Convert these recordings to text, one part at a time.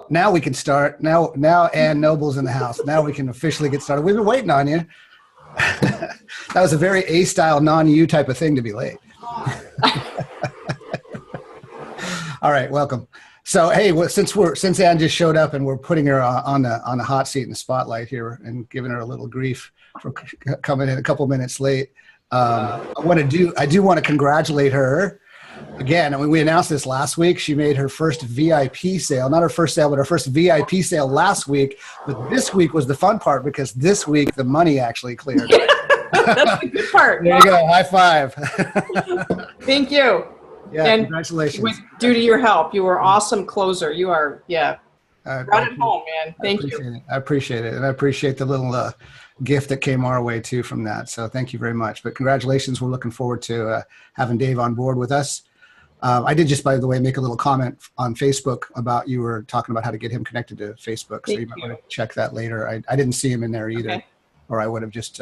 Now we can start. Now Ann Noble's in the house. Now we can officially get started. We've been waiting on you. That was a very A-style, non-you type of thing to be late. All right, welcome. So, hey, since Ann just showed up and we're putting her on the hot seat in the spotlight here and giving her a little grief for coming in a couple minutes late, I do want to congratulate her. Again, I mean, we announced this last week. She made her first VIP sale, not her first sale, but her first VIP sale last week. But this week was the fun part because this week the money actually cleared. That's the good part. There you go. High five. Thank you. Yeah, and congratulations. Due to your help, you were awesome closer. You are, right at home, man. Thank you. I appreciate it. And I appreciate the little gift that came our way too from that. So thank you very much. But congratulations. We're looking forward to having Dave on board with us. I did just, by the way, make a little comment on Facebook about you were talking about how to get him connected to Facebook. So you might want to check that later. I didn't see him in there either, or I would have just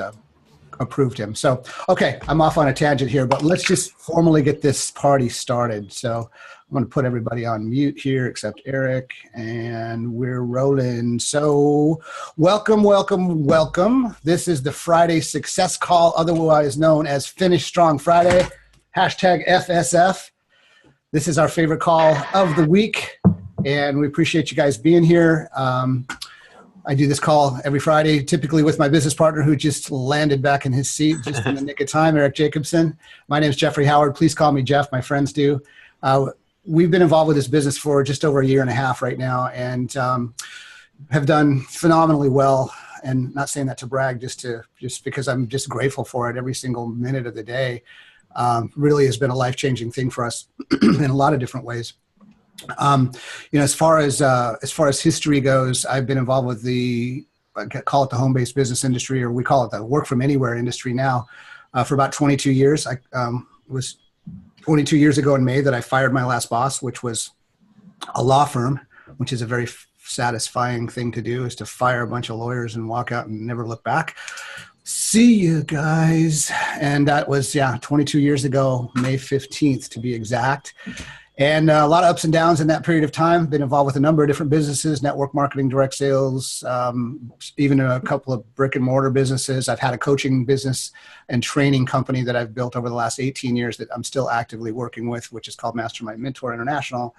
approved him. So, okay, I'm off on a tangent here, but let's just formally get this party started. So I'm going to put everybody on mute here except Eric, and we're rolling. So welcome. This is the Friday Success Call, otherwise known as Finish Strong Friday, #FSF. This is our favorite call of the week, and we appreciate you guys being here. I do this call every Friday, typically with my business partner who just landed back in his seat just in the nick of time, Eric Jacobson. My name is Jeffrey Howard. Please call me Jeff. My friends do. We've been involved with this business for just over a year and a half right now, and have done phenomenally well. And not saying that to brag, just because I'm just grateful for it every single minute of the day. Really has been a life-changing thing for us in a lot of different ways. As far as history goes, I've been involved with I call it the home-based business industry, or we call it the work from anywhere industry now, for about 22 years. I was 22 years ago in May that I fired my last boss, which was a law firm, which is a very satisfying thing to do, is to fire a bunch of lawyers and walk out and never look back. See you guys. And that was, 22 years ago, May 15th to be exact. And a lot of ups and downs in that period of time. Been involved with a number of different businesses, network marketing, direct sales, even a couple of brick and mortar businesses. I've had a coaching business and training company that I've built over the last 18 years that I'm still actively working with, which is called Mastermind Mentor International.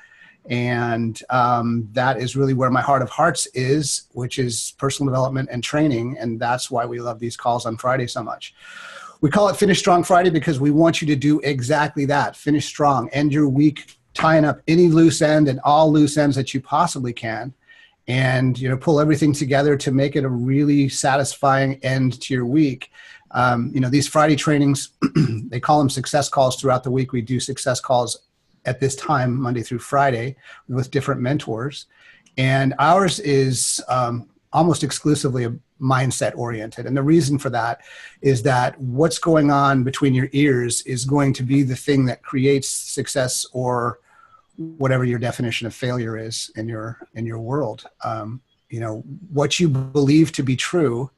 And that is really where my heart of hearts is, which is personal development and training. And that's why we love these calls on Friday so much. We call it Finish Strong Friday because we want you to do exactly that. Finish strong. End your week tying up any loose end and all loose ends that you possibly can. And, pull everything together to make it a really satisfying end to your week. These Friday trainings, they call them success calls throughout the week. We do success calls at this time, Monday through Friday, with different mentors. And ours is almost exclusively mindset oriented. And the reason for that is that what's going on between your ears is going to be the thing that creates success, or whatever your definition of failure is in your world. What you believe to be true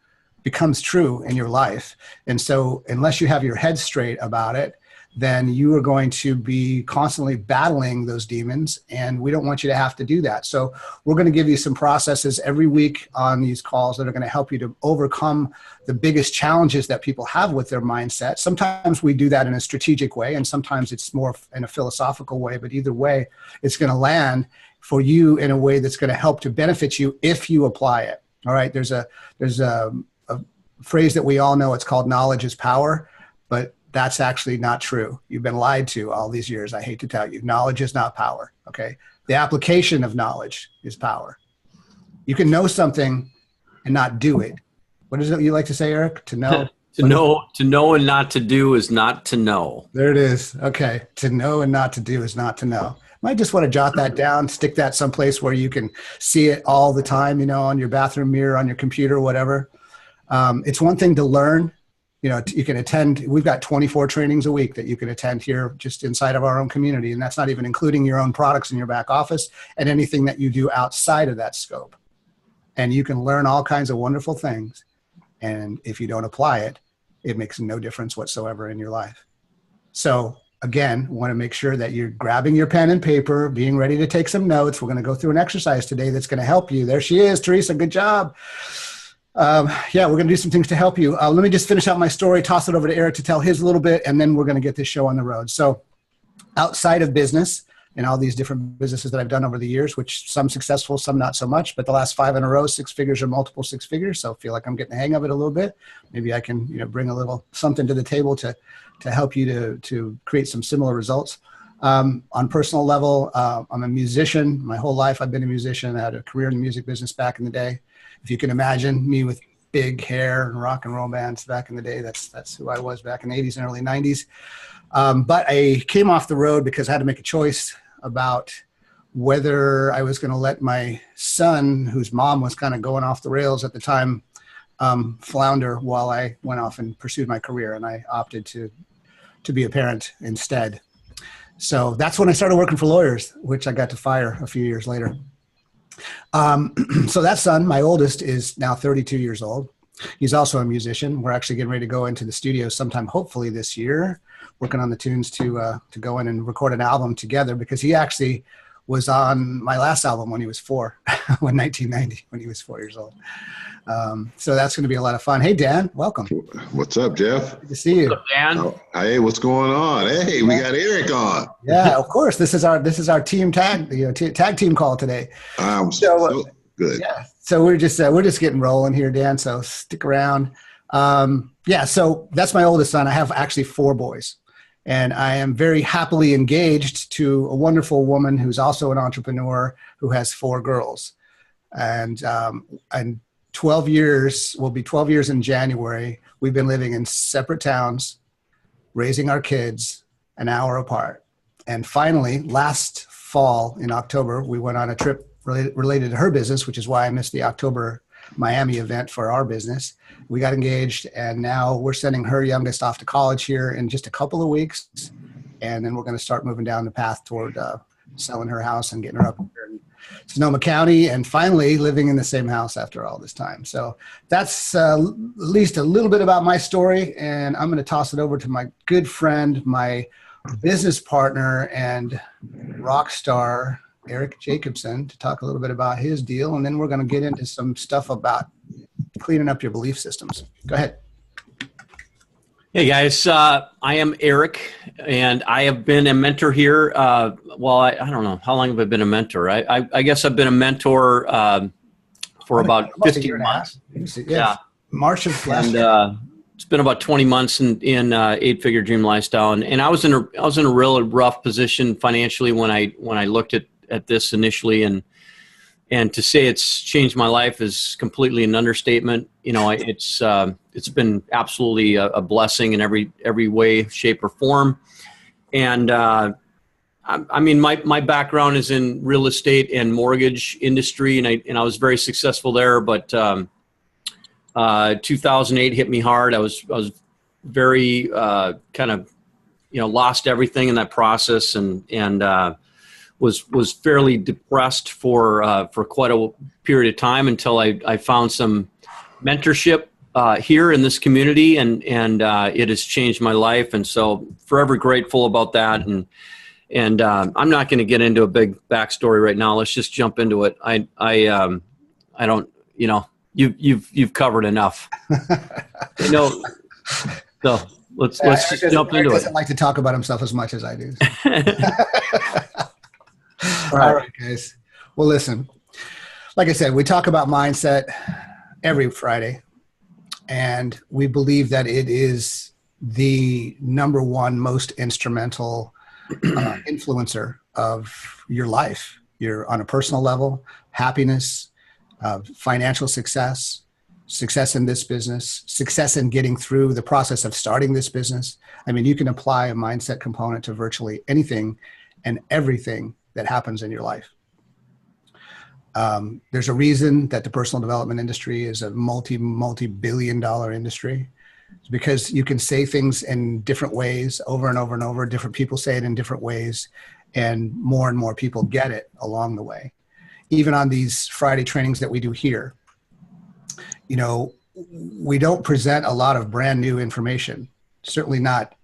becomes true in your life. And so unless you have your head straight about it, then you are going to be constantly battling those demons, and we don't want you to have to do that. So we're going to give you some processes every week on these calls that are going to help you to overcome the biggest challenges that people have with their mindset. Sometimes we do that in a strategic way, and sometimes it's more in a philosophical way, but either way, it's going to land for you in a way that's going to help to benefit you if you apply it. All right. There's a phrase that we all know. It's called knowledge is power, but that's actually not true. You've been lied to all these years. I hate to tell you, knowledge is not power. Okay. The application of knowledge is power. You can know something and not do it. What is it you like to say, Eric? To know? To know and not to do is not to know. There it is. Okay. To know and not to do is not to know. Might just want to jot that down, stick that someplace where you can see it all the time, on your bathroom mirror, on your computer, whatever. It's one thing to learn. You can attend, we've got 24 trainings a week that you can attend here just inside of our own community. And that's not even including your own products in your back office and anything that you do outside of that scope. And you can learn all kinds of wonderful things. And if you don't apply it, it makes no difference whatsoever in your life. So again, want to make sure that you're grabbing your pen and paper, being ready to take some notes. We're going to go through an exercise today that's going to help you. There she is, Teresa. Good job. Yeah, we're going to do some things to help you. Let me just finish out my story, toss it over to Eric to tell his a little bit, and then we're going to get this show on the road. So outside of business and all these different businesses that I've done over the years, which some successful, some not so much, but the last 5 in a row, 6 figures or multiple 6 figures. So I feel like I'm getting the hang of it a little bit. Maybe I can, bring a little something to the table to help you to create some similar results. On personal level, I'm a musician. My whole life, I've been a musician. I had a career in the music business back in the day. If you can imagine me with big hair and rock and roll bands back in the day, that's who I was back in the 80s and early 90s. But I came off the road because I had to make a choice about whether I was going to let my son, whose mom was kind of going off the rails at the time, flounder while I went off and pursued my career. And I opted to be a parent instead. So that's when I started working for lawyers, which I got to fire a few years later. So that son, my oldest, is now 32 years old. He's also a musician. We're actually getting ready to go into the studio sometime, hopefully this year, working on the tunes to go in and record an album together, because he actually was on my last album when he was 4, 1990, when he was 4 years old. So that's going to be a lot of fun. Hey, Dan, welcome. What's up, Jeff? Good to see you. What's up, Dan? Oh, hey, what's going on? Hey, we got Eric on. Yeah, of course. This is our team tag, tag team call today. So good. Yeah. So we're just getting rolling here, Dan. So stick around. Yeah. So that's my oldest son. I have actually 4 boys, and I am very happily engaged to a wonderful woman who's also an entrepreneur who has 4 girls, and 12 years, will be 12 years in January. We've been living in separate towns, raising our kids an hour apart. And finally, last fall in October, we went on a trip related to her business, which is why I missed the October Miami event for our business. We got engaged, and now we're sending her youngest off to college here in just a couple of weeks. And then we're going to start moving down the path toward selling her house and getting her up here in Sonoma County, and finally living in the same house after all this time. So that's at least a little bit about my story. And I'm going to toss it over to my good friend, my business partner and rock star, Eric Jacobson, to talk a little bit about his deal. And then we're going to get into some stuff about cleaning up your belief systems. Go ahead. Hey guys, I am Eric, and I have been a mentor here. I don't know, how long have I been a mentor? I guess I've been a mentor for about 15 months. Yeah, March of last year. And it's been about 20 months in 8-figure dream lifestyle, and I was in a really rough position financially when I looked at this initially, and to say it's changed my life is completely an understatement. It's been absolutely a blessing in every way, shape, or form. And I mean, my background is in real estate and mortgage industry, and I was very successful there. But 2008 hit me hard. I was very kind of lost everything in that process, and was fairly depressed for quite a period of time until I found some mentorship here in this community, and it has changed my life, and so forever grateful about that. And I'm not going to get into a big backstory right now. Let's just jump into it. I don't, you've covered enough. So let's just jump into it. He doesn't like to talk about himself as much as I do. All right, guys. Well, listen, like I said, we talk about mindset every Friday, and we believe that it is the number one most instrumental influencer of your life. You're on a personal level, happiness, financial success in this business, success in getting through the process of starting this business. I mean, you can apply a mindset component to virtually anything and everything that happens in your life. There's a reason that the personal development industry is a multi-billion dollar industry. It's because you can say things in different ways over and over and over. Different people say it in different ways, and more people get it along the way. Even on these Friday trainings that we do here, we don't present a lot of brand new information, certainly not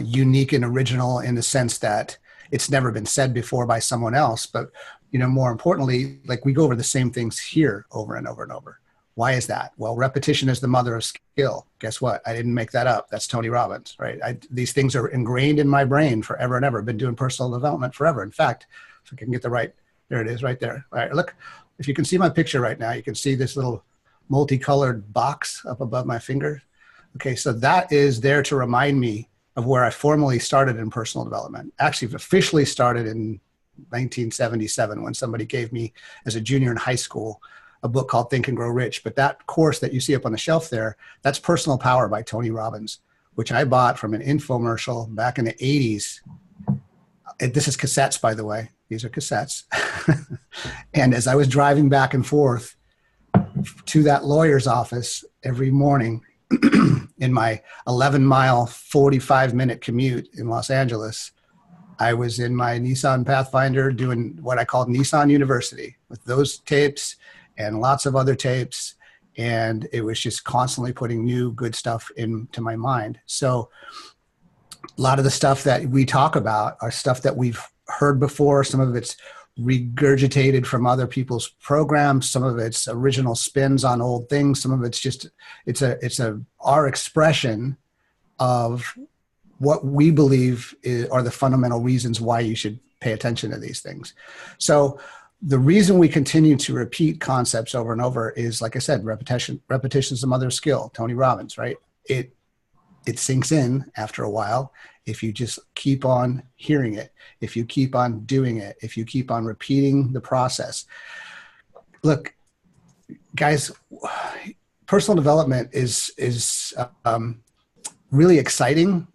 unique and original in the sense that it's never been said before by someone else. But, more importantly, like we go over the same things here over and over and over. Why is that? Well, repetition is the mother of skill. Guess what? I didn't make that up. That's Tony Robbins, right? These things are ingrained in my brain forever and ever. I've been doing personal development forever. In fact, if I can get there it is right there. All right, look, if you can see my picture right now, you can see this little multicolored box up above my finger. Okay, so that is there to remind me of where I formally started in personal development. Actually, officially started in 1977 when somebody gave me, as a junior in high school, a book called Think and Grow Rich. But that course that you see up on the shelf there, that's Personal Power by Tony Robbins, which I bought from an infomercial back in the 80s. This is cassettes, by the way. These are cassettes. And as I was driving back and forth to that lawyer's office every morning in my 11-mile, 45-minute commute in Los Angeles, I was in my Nissan Pathfinder doing what I called Nissan University with those tapes and lots of other tapes. And it was just constantly putting new good stuff into my mind. So a lot of the stuff that we talk about are stuff that we've heard before. Some of it's regurgitated from other people's programs. Some of it's original spins on old things. Some of it's just, our expression of what we believe are the fundamental reasons why you should pay attention to these things. So the reason we continue to repeat concepts over and over is, like I said, repetition is the mother of skill. Tony Robbins, right? It sinks in after a while if you just keep on hearing it, if you keep on doing it, if you keep on repeating the process. Look, guys, personal development is really exciting.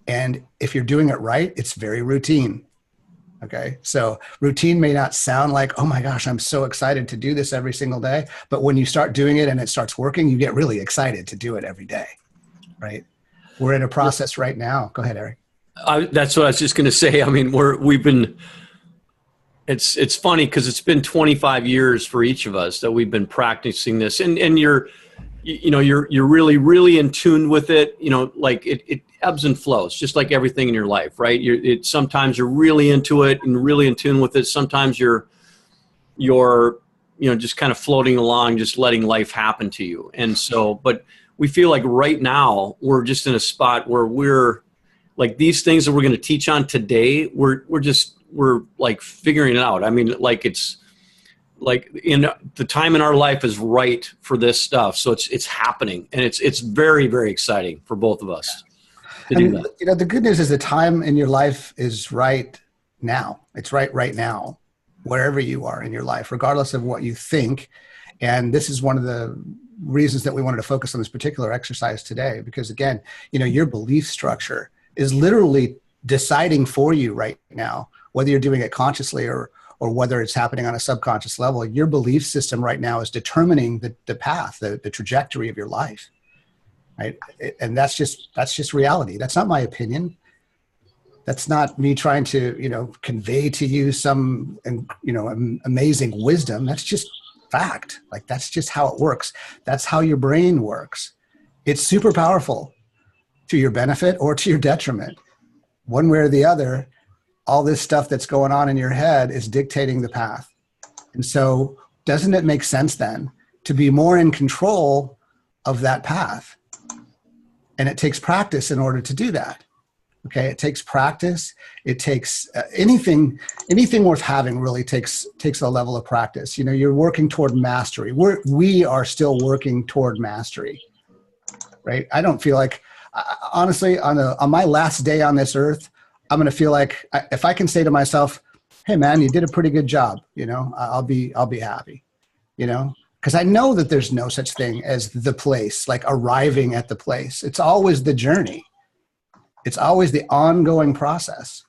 And if you're doing it right, it's very routine. Okay. So routine may not sound like, oh my gosh, I'm so excited to do this every single day. But when you start doing it and it starts working, you get really excited to do it every day. Right. We're in a process right now. Go ahead, Eric. That's what I was just going to say. I mean, it's funny because it's been 25 years for each of us that we've been practicing this, and you're really, really in tune with it. Like it ebbs and flows, just like everything in your life, right? Sometimes you're really into it and really in tune with it. Sometimes you're just kind of floating along, just letting life happen to you. And so, but we feel like right now we're just in a spot where we're like, these things that we're going to teach on today, we're like figuring it out. I mean, like it's like in the time in our life is right for this stuff. So it's happening, and it's very, very exciting for both of us to do that. The good news is the time in your life is right now. It's right now, wherever you are in your life, regardless of what you think. And this is one of the reasons that we wanted to focus on this particular exercise today, because again, your belief structure is literally deciding for you right now, whether you're doing it consciously or whether it's happening on a subconscious level. Your belief system right now is determining the path, the trajectory of your life, right? And that's just reality. That's not my opinion. That's not me trying to, convey to you some, amazing wisdom. That's just fact. Like, that's just how it works. That's how your brain works. It's super powerful to your benefit or to your detriment. One way or the other, all this stuff that's going on in your head is dictating the path. And so doesn't it make sense then to be more in control of that path? And it takes practice in order to do that. Okay. It takes practice. It takes anything worth having really takes a level of practice. You're working toward mastery. We are still working toward mastery, right? I don't feel like, honestly, on my last day on this earth, I'm going to feel like if I can say to myself, hey man, you did a pretty good job. I'll be happy, because I know that there's no such thing as the place, like arriving at the place. It's always the journey. It's always the ongoing process.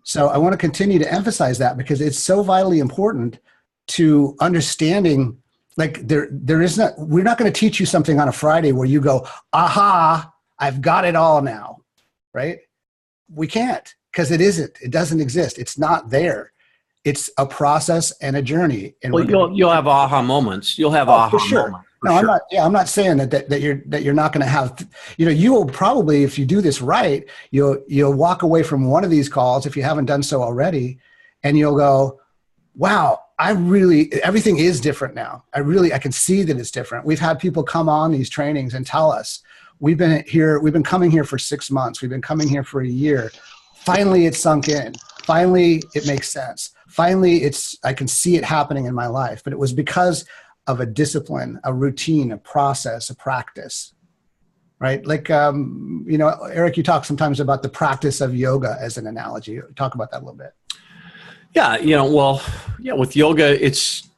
So I want to continue to emphasize that because it's so vitally important to understanding, like we're not going to teach you something on a Friday where you go, aha, I've got it all now, right? We can't, because it doesn't exist. It's not there. it's a process and a journey. And well, you'll have aha moments. You'll have for sure. moments. No, sure. I'm not saying that you're not going to have, you will probably, if you do this right, you'll walk away from one of these calls if you haven't done so already, and you'll go, wow, everything is different now. I can see that it's different. We've had people come on these trainings and tell us, we've been coming here for 6 months. We've been coming here for a year. Finally, it sunk in. Finally, it makes sense. Finally, I can see it happening in my life, but it was because of a discipline, a routine, a process, a practice, right? Like, Eric, you talk sometimes about the practice of yoga as an analogy. Talk about that a little bit. Yeah. With yoga, it's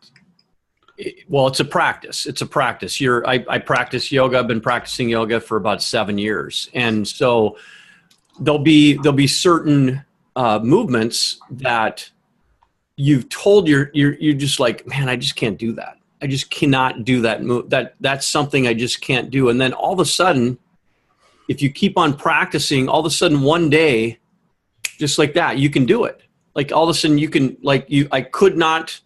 a practice. It's a practice. I practice yoga. I've been practicing yoga for about 7 years. And so there'll be certain movements that you've told you're just like, man, I just can't do that. I just cannot do that move. That's something I just can't do. And then all of a sudden, if you keep on practicing, all of a sudden one day, just like that, you can do it. Like all of a sudden you can, I could not,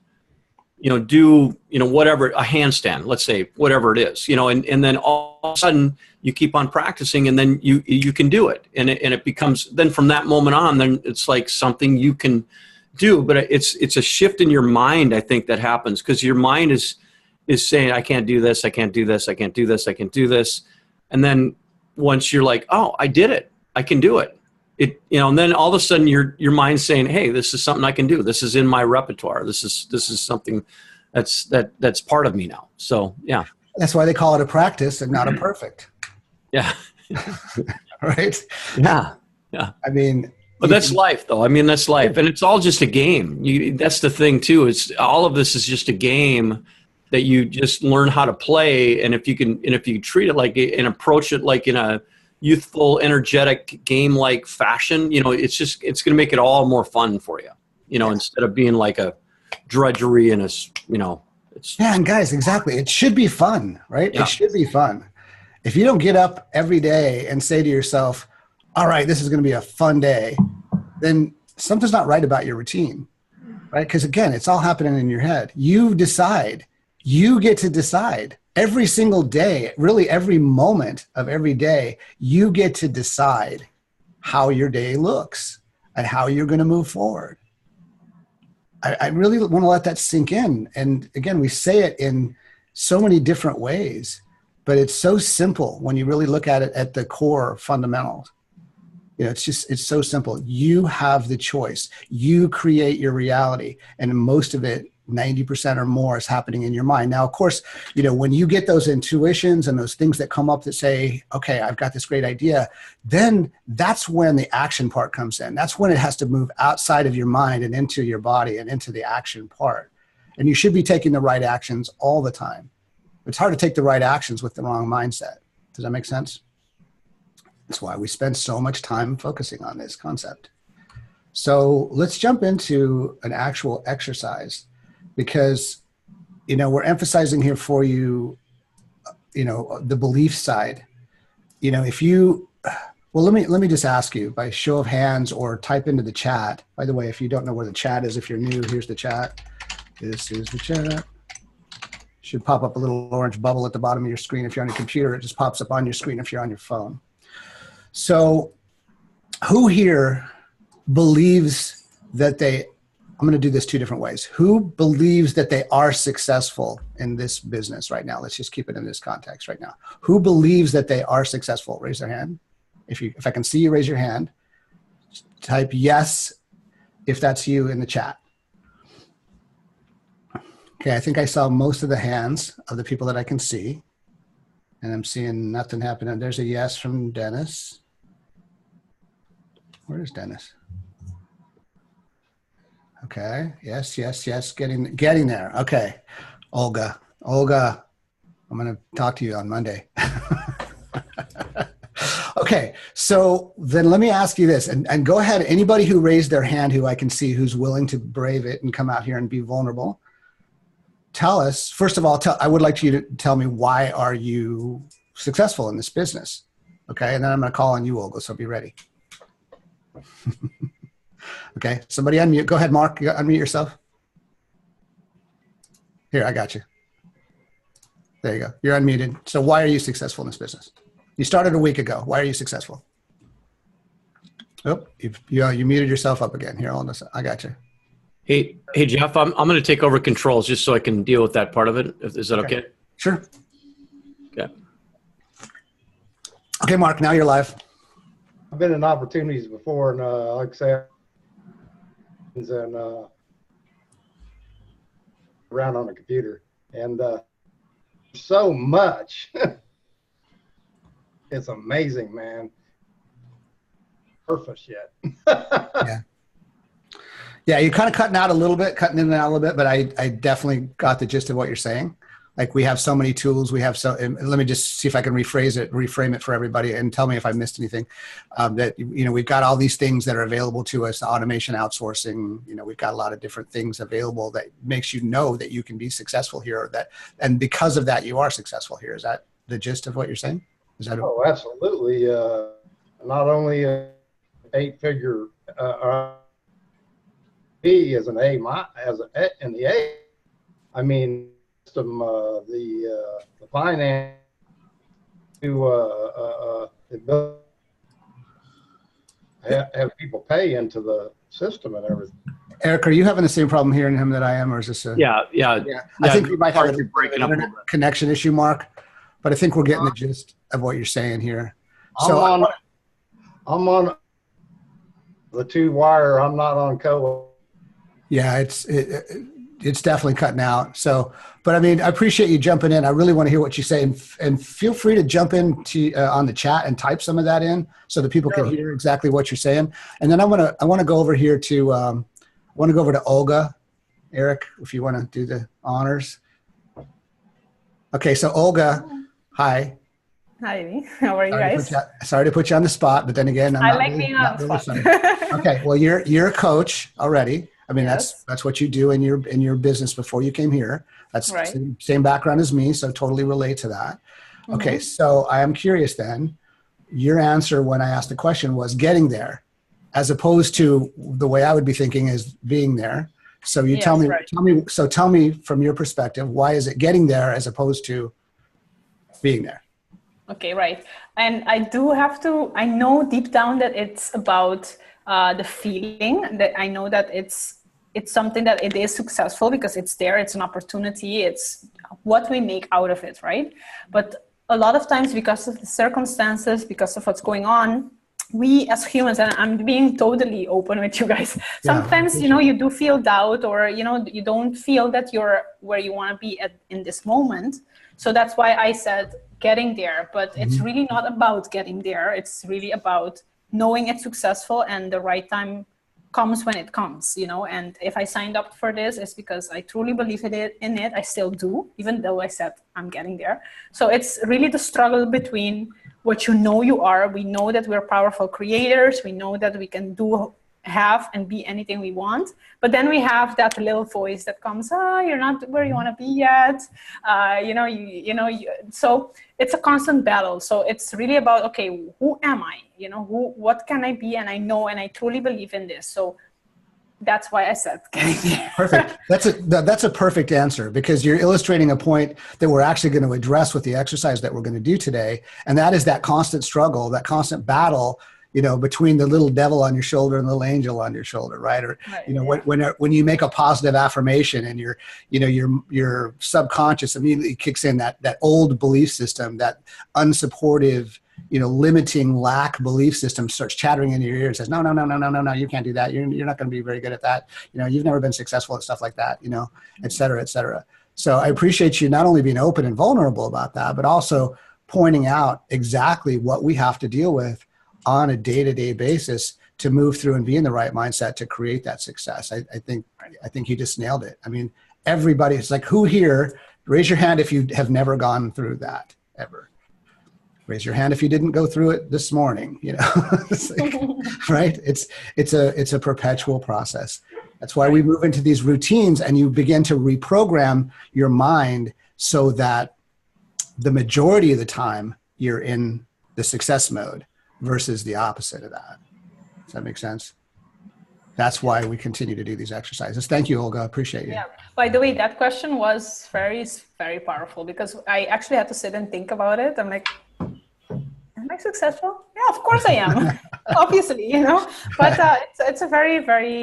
do, whatever, a handstand, let's say, whatever it is, and then all of a sudden you keep on practicing, and then you can do it. And it becomes, then from that moment on, then it's like something you can do. But it's a shift in your mind, I think, that happens, because your mind is saying, I can't do this, I can't do this, I can't do this, I can't do this. And then once you're like, oh, I did it, I can do it. And then all of a sudden your mind's saying, hey, this is something I can do. This is in my repertoire. This is something that's part of me now. So, yeah. That's why they call it a practice and not a perfect. Yeah. Right? Yeah. Yeah. I mean, but that's life, though. I mean, that's life. And it's all just a game. That's the thing, too. It's all of this is just a game that you just learn how to play. And if you treat it like and approach it like in a youthful, energetic, game-like fashion, it's going to make it all more fun for you, instead of being like a drudgery and it's. Yeah, and guys, exactly. It should be fun, right? Yeah. It should be fun. If you don't get up every day and say to yourself, all right, this is going to be a fun day, then something's not right about your routine, right? Because again, it's all happening in your head. You decide. You get to decide. Every single day, really every moment of every day, you get to decide how your day looks and how you're going to move forward. I really want to let that sink in. And again, we say it in so many different ways, but it's so simple when you really look at it at the core fundamentals. It's so simple. You have the choice. You create your reality. And most of it, 90% or more, is happening in your mind. Now, of course, when you get those intuitions and those things that come up that say, okay, I've got this great idea, then that's when the action part comes in. That's when it has to move outside of your mind and into your body and into the action part. And you should be taking the right actions all the time. It's hard to take the right actions with the wrong mindset. Does that make sense? That's why we spend so much time focusing on this concept. So let's jump into an actual exercise. Because, we're emphasizing here for you, the belief side. Let me just ask you by show of hands or type into the chat. By the way, if you don't know where the chat is, if you're new, here's the chat. This is the chat. Should pop up a little orange bubble at the bottom of your screen. If you're on your computer, it just pops up on your screen if you're on your phone. So who here believes that I'm going to do this two different ways. Who believes that they are successful in this business right now? Let's just keep it in this context right now. Who believes that they are successful? Raise their hand. If I can see you, raise your hand. Type yes if that's you in the chat. Okay, I think I saw most of the hands of the people that I can see. And I'm seeing nothing happening. There's a yes from Dennis. Where is Dennis? Okay. Yes. Getting there. Okay. Olga, I'm going to talk to you on Monday. Okay. So then let me ask you this and go ahead. Anybody who raised their hand who I can see who's willing to brave it and come out here and be vulnerable. Tell us, first of all, I would like you to tell me, why are you successful in this business? Okay. And then I'm going to call on you, Olga. So be ready. Okay, somebody unmute. Go ahead, Mark. Unmute yourself. Here, I got you. There you go. You're unmuted. So why are you successful in this business? You started a week ago. Why are you successful? Oh, you muted yourself up again. Here, hold on. I got you. Hey, Jeff, I'm going to take over controls just so I can deal with that part of it. Is that okay? Sure. Okay. Okay, Mark, now you're live. I've been in opportunities before, and like I say, and around on the computer, and so much. It's amazing, man. Perfect yet. Yeah, you're kind of cutting in and out a little bit, but I definitely got the gist of what you're saying. Like, we have so many tools. And let me just see if I can reframe it for everybody, and tell me if I missed anything. That, we've got all these things that are available to us, automation, outsourcing. We've got a lot of different things available that makes you know that you can be successful here, and because of that, you are successful here. Is that the gist of what you're saying? Oh, absolutely. Not only an 8-figure B as an A, in the A. I mean, the finance to have people pay into the system and everything. Eric, are you having the same problem hearing him that I am, or is this Yeah. I think we might have an breaking up a little bit. connection issue, Mark, but I think we're getting the gist of what you're saying here. I'm on the 2-wire. I'm not on co. Yeah, it's definitely cutting out. So, but I mean, I appreciate you jumping in. I really want to hear what you say, and feel free to jump in on the chat and type some of that in so that people can hear exactly what you're saying. And then I want to go over here to Olga. Eric, if you want to do the honors. Okay, so Olga, hi. Hi, how are you guys? Sorry to put you on the spot, but then again, I like being on the spot. Okay, well, you're a coach already. I mean, Yes. that's what you do in your business before you came here. That's right. Same background as me, so totally relate to that. Mm-hmm. Okay, so I am curious then. Your answer when I asked the question was getting there, as opposed to the way I would be thinking is being there. So you tell me, right. tell me from your perspective, why is it getting there as opposed to being there? Okay, right. And I know deep down that it's about the feeling, that I know that it's something that it is successful because it's there, it's an opportunity, it's what we make out of it, right? But a lot of times, because of the circumstances, because of what's going on, we as humans, and I'm being totally open with you guys, sometimes, you do feel doubt, or, you don't feel that you're where you want to be in this moment. So that's why I said getting there, but it's really not about getting there. It's really about knowing it's successful, and the right time comes when it comes, and if I signed up for this, it's because I truly believe in it. I still do, even though I said I'm getting there. So it's really the struggle between what you are. We know that we're powerful creators. We know that we can have and be anything we want, but then we have that little voice that comes, you're not where you want to be yet. So it's a constant battle. So it's really about, okay, who am I? What can I be? And I know, and I truly believe in this. So that's why I said perfect. That's a perfect answer, because you're illustrating a point that we're actually going to address with the exercise that we're going to do today. And that is that constant struggle, that constant battle, between the little devil on your shoulder and the little angel on your shoulder, right? Or, when you make a positive affirmation and your subconscious immediately kicks in that old belief system, that unsupportive, limiting lack belief system starts chattering in your ears, says, no, you can't do that. You're not going to be very good at that. You've never been successful at stuff like that, et cetera, et cetera. So I appreciate you not only being open and vulnerable about that, but also pointing out exactly what we have to deal with on a day-to-day basis to move through and be in the right mindset to create that success. I think you just nailed it. I mean, everybody, it's like, who here, raise your hand if you have never gone through that ever. Raise your hand if you didn't go through it this morning, It's like, right? It's a perpetual process. That's why we move into these routines, and you begin to reprogram your mind so that the majority of the time you're in the success mode versus the opposite of that. Does that make sense? that's why we continue to do these exercises. Thank you, Olga. I appreciate you. Yeah. By the way, that question was very, very powerful because I actually had to sit and think about it. I'm like, am I successful? Yeah, of course I am. Obviously, but it's a very, very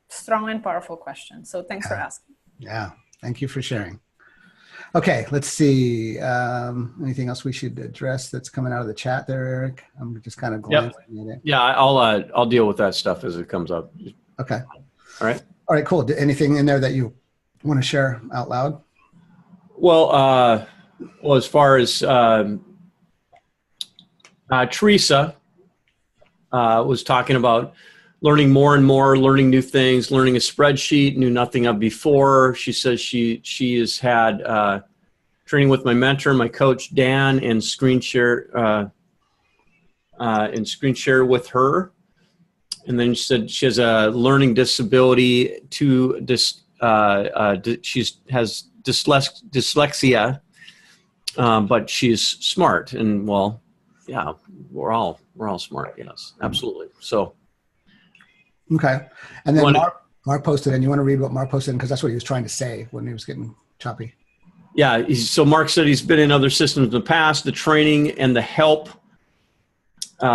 strong and powerful question. So thanks for asking. Yeah. Thank you for sharing. Okay, let's see. Anything else we should address that's coming out of the chat there, Eric? I'm just kind of glancing at it. Yeah, I'll deal with that stuff as it comes up. Okay. All right. All right, cool. Anything in there that you want to share out loud? Well, as far as Teresa was talking about learning more and more, learning new things, learning a spreadsheet, knew nothing of before. She says she has had training with my mentor, my coach, Dan, and screen share with her. And then she said she has a learning disability she has dyslexia, but she's smart. And well, yeah, we're all smart. Yes, absolutely. So. Okay. And then Mark posted, and you want to read what Mark posted because that's what he was trying to say when he was getting choppy. Yeah. So Mark said he's been in other systems in the past, the training and the help. We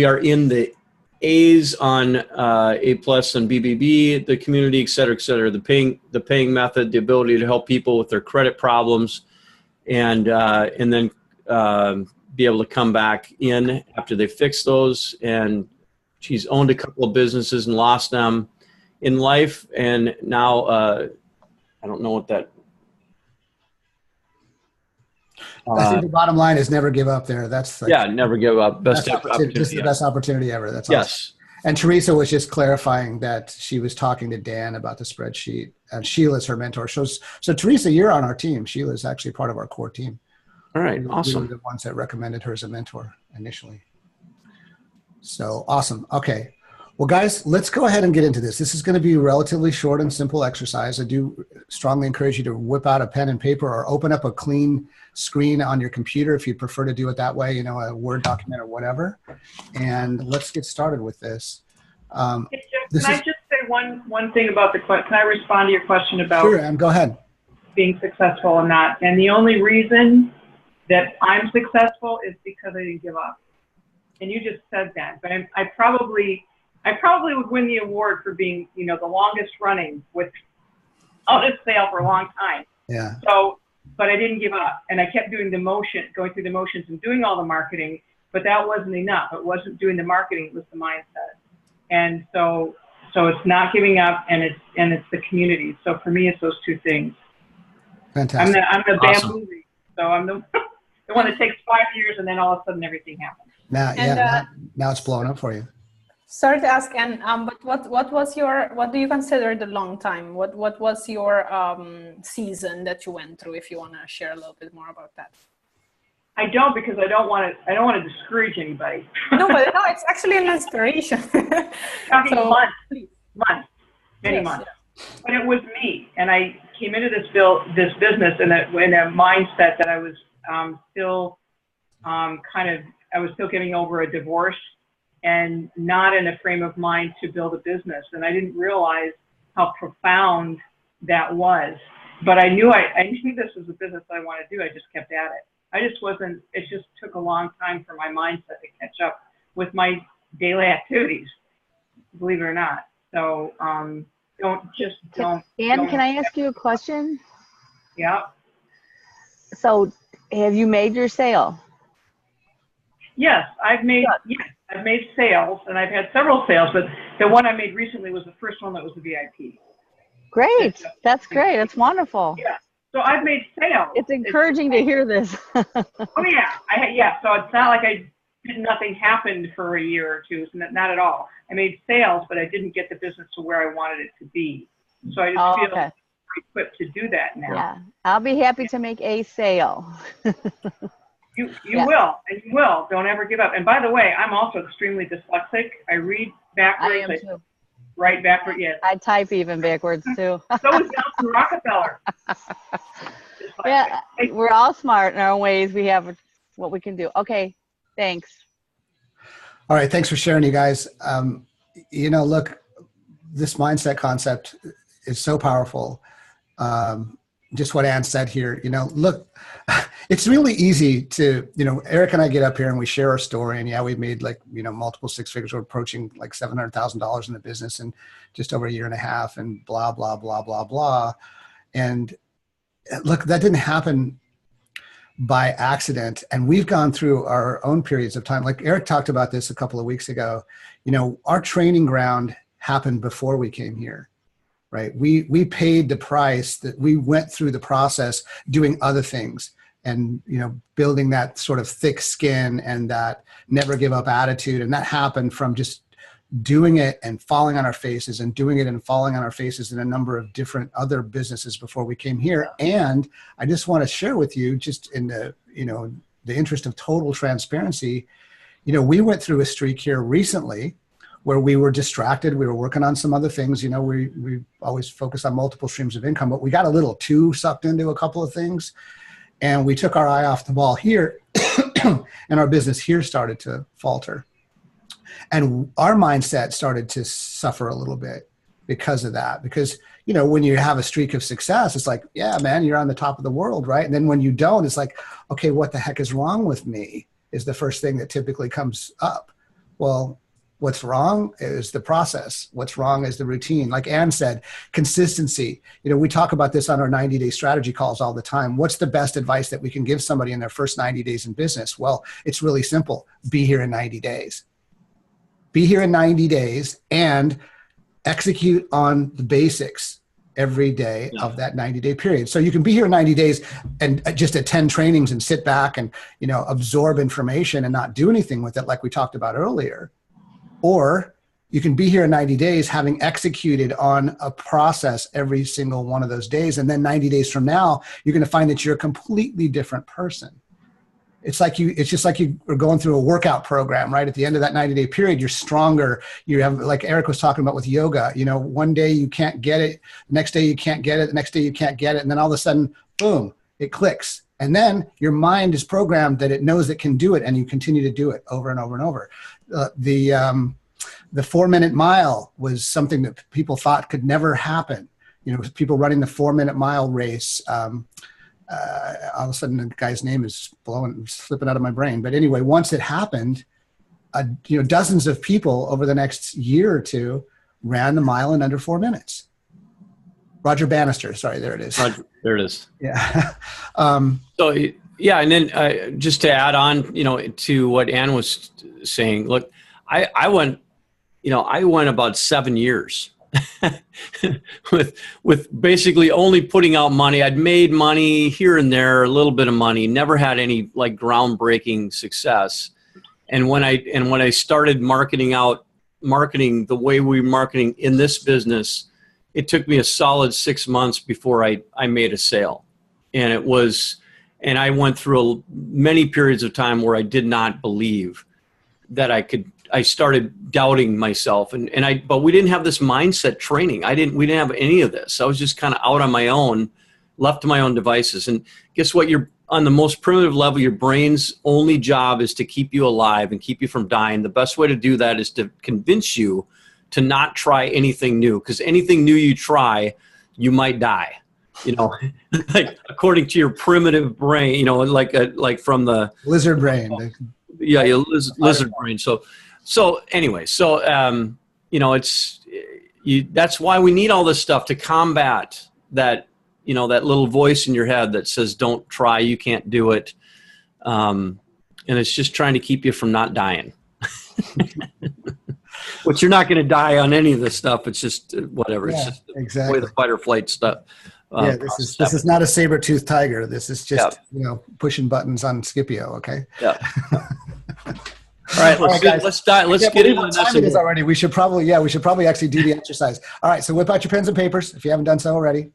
are in the A's on A+ and BBB, the community, et cetera, the paying method, the ability to help people with their credit problems, and then be able to come back in after they fix those. And she's owned a couple of businesses and lost them in life. And now I don't know what that. I think the bottom line is never give up there. That's like, never give up. Best opportunity. This is the best opportunity ever. That's yes. Awesome. And Teresa was just clarifying that she was talking to Dan about the spreadsheet, and Sheila's her mentor. So Teresa, you're on our team. Sheila's actually part of our core team. All right, awesome. We were the ones that recommended her as a mentor initially. So awesome. Okay. Well, guys, let's go ahead and get into this. This is going to be a relatively short and simple exercise. I do strongly encourage you to whip out a pen and paper or open up a clean screen on your computer if you prefer to do it that way, a Word document or whatever. And let's get started with this. Hey, Jeff, can I just say one thing about the question? Can I respond to your question about Sure, go ahead. Being successful or not? And the only reason that I'm successful is because I didn't give up. And you just said that, but I probably would win the award for being, the longest running without a sale for a long time. Yeah. So, but I didn't give up, and I kept doing going through the motions and doing all the marketing, but that wasn't enough. It wasn't doing the marketing, it was the mindset. And so it's not giving up, and it's the community. So for me, it's those two things. Fantastic. I'm the Awesome. bamboo, so I'm the one that takes 5 years, and then all of a sudden everything happens. Now it's blowing up for you. Sorry to ask, Anne, but what do you consider the long time? What was your season that you went through? If you want to share a little bit more about that. I don't, because I don't want to discourage anybody. No, but no, it's actually an inspiration. Months, many months. But it was me, and I came into this business in a mindset that I was still I was still getting over a divorce and not in a frame of mind to build a business. And I didn't realize how profound that was. But I knew this was a business I wanted to do. I just kept at it. It just took a long time for my mindset to catch up with my daily activities, believe it or not. So Anne, can I ask you a question? Yeah. So have you made your sale? Yes, I've made sales, and I've had several sales, but the one I made recently was the first one that was the VIP. Great. That's great. That's wonderful. Yeah. So I've made sales. It's encouraging to hear this. Oh yeah. So it's not like nothing happened for a year or two. So not at all. I made sales, but I didn't get the business to where I wanted it to be. So I just feel equipped to do that now. Yeah. I'll be happy to make a sale. You will, and you will. Don't ever give up. And by the way, I'm also extremely dyslexic. I read backwards. I am too. Write backwards, yes. I type even backwards too. So is Nelson Rockefeller. Yeah, we're all smart in our own ways. We have what we can do. Okay, thanks. All right. Thanks for sharing, you guys. Look, this mindset concept is so powerful. Just what Ann said here, look, it's really easy to, Eric and I get up here and we share our story, and we've made multiple six figures. We're approaching like $700,000 in the business in just over a year and a half, and blah, blah, blah, blah, blah. And look, that didn't happen by accident. And we've gone through our own periods of time. Like Eric talked about this a couple of weeks ago. Our training ground happened before we came here, right? We paid the price, that we went through the process doing other things, and, building that sort of thick skin and that never give up attitude. And that happened from just doing it and falling on our faces, and doing it and falling on our faces in a number of different other businesses before we came here. And I just want to share with you, just in the, the interest of total transparency, we went through a streak here recently where we were distracted. We were working on some other things. We always focus on multiple streams of income, but we got a little too sucked into a couple of things, and we took our eye off the ball here and our business here started to falter. And our mindset started to suffer a little bit because of that. Because, when you have a streak of success, it's like, yeah, man, you're on the top of the world, right? And then when you don't, it's like, okay, what the heck is wrong with me is the first thing that typically comes up. Well, what's wrong is the process. What's wrong is the routine. Like Ann said, consistency. We talk about this on our 90-day strategy calls all the time. What's the best advice that we can give somebody in their first 90 days in business? Well, it's really simple. Be here in 90 days. Be here in 90 days and execute on the basics every day of that 90-day period. So you can be here in 90 days and just attend trainings and sit back and, absorb information and not do anything with it, like we talked about earlier. Or you can be here in 90 days having executed on a process every single one of those days. And then 90 days from now, you're going to find that you're a completely different person. It's just like you are going through a workout program, right? At the end of that 90-day period, you're stronger. You have, like Eric was talking about with yoga, one day you can't get it. The next day you can't get it. The next day you can't get it. And then all of a sudden, boom, it clicks. And then your mind is programmed that it knows it can do it. And you continue to do it over and over and over. The 4-minute mile was something that people thought could never happen. People running the 4-minute mile race. All of a sudden, the guy's name is slipping out of my brain. But anyway, once it happened, dozens of people over the next year or two ran the mile in under 4 minutes. Roger Bannister. Sorry, there it is. There it is. Yeah. So, yeah. And then just to add on, to what Ann was saying, look, I went about 7 years with basically only putting out money. I'd made money here and there, a little bit of money, never had any like groundbreaking success. And when I started marketing the way we were marketing in this business, it took me a solid 6 months before I made a sale. And I went through many periods of time where I did not believe that I started doubting myself, but we didn't have this mindset training. We didn't have any of this. I was just kind of out on my own, left to my own devices. And guess what? You're on the most primitive level. Your brain's only job is to keep you alive and keep you from dying. The best way to do that is to convince you to not try anything new, because anything new you try, you might die. Like according to your primitive brain, like from the lizard brain. Yeah, lizard brain. So anyway, that's why we need all this stuff to combat that, that little voice in your head that says, don't try, you can't do it. And it's just trying to keep you from not dying. Which you're not going to die on any of this stuff. It's just whatever. Yeah, it's just exactly. the way the fight or flight stuff. This is not a saber-toothed tiger. This is just, pushing buttons on Scipio. Okay. Yeah. All right, let's get into the time it is already. We should probably actually do the exercise. All right, so whip out your pens and papers if you haven't done so already,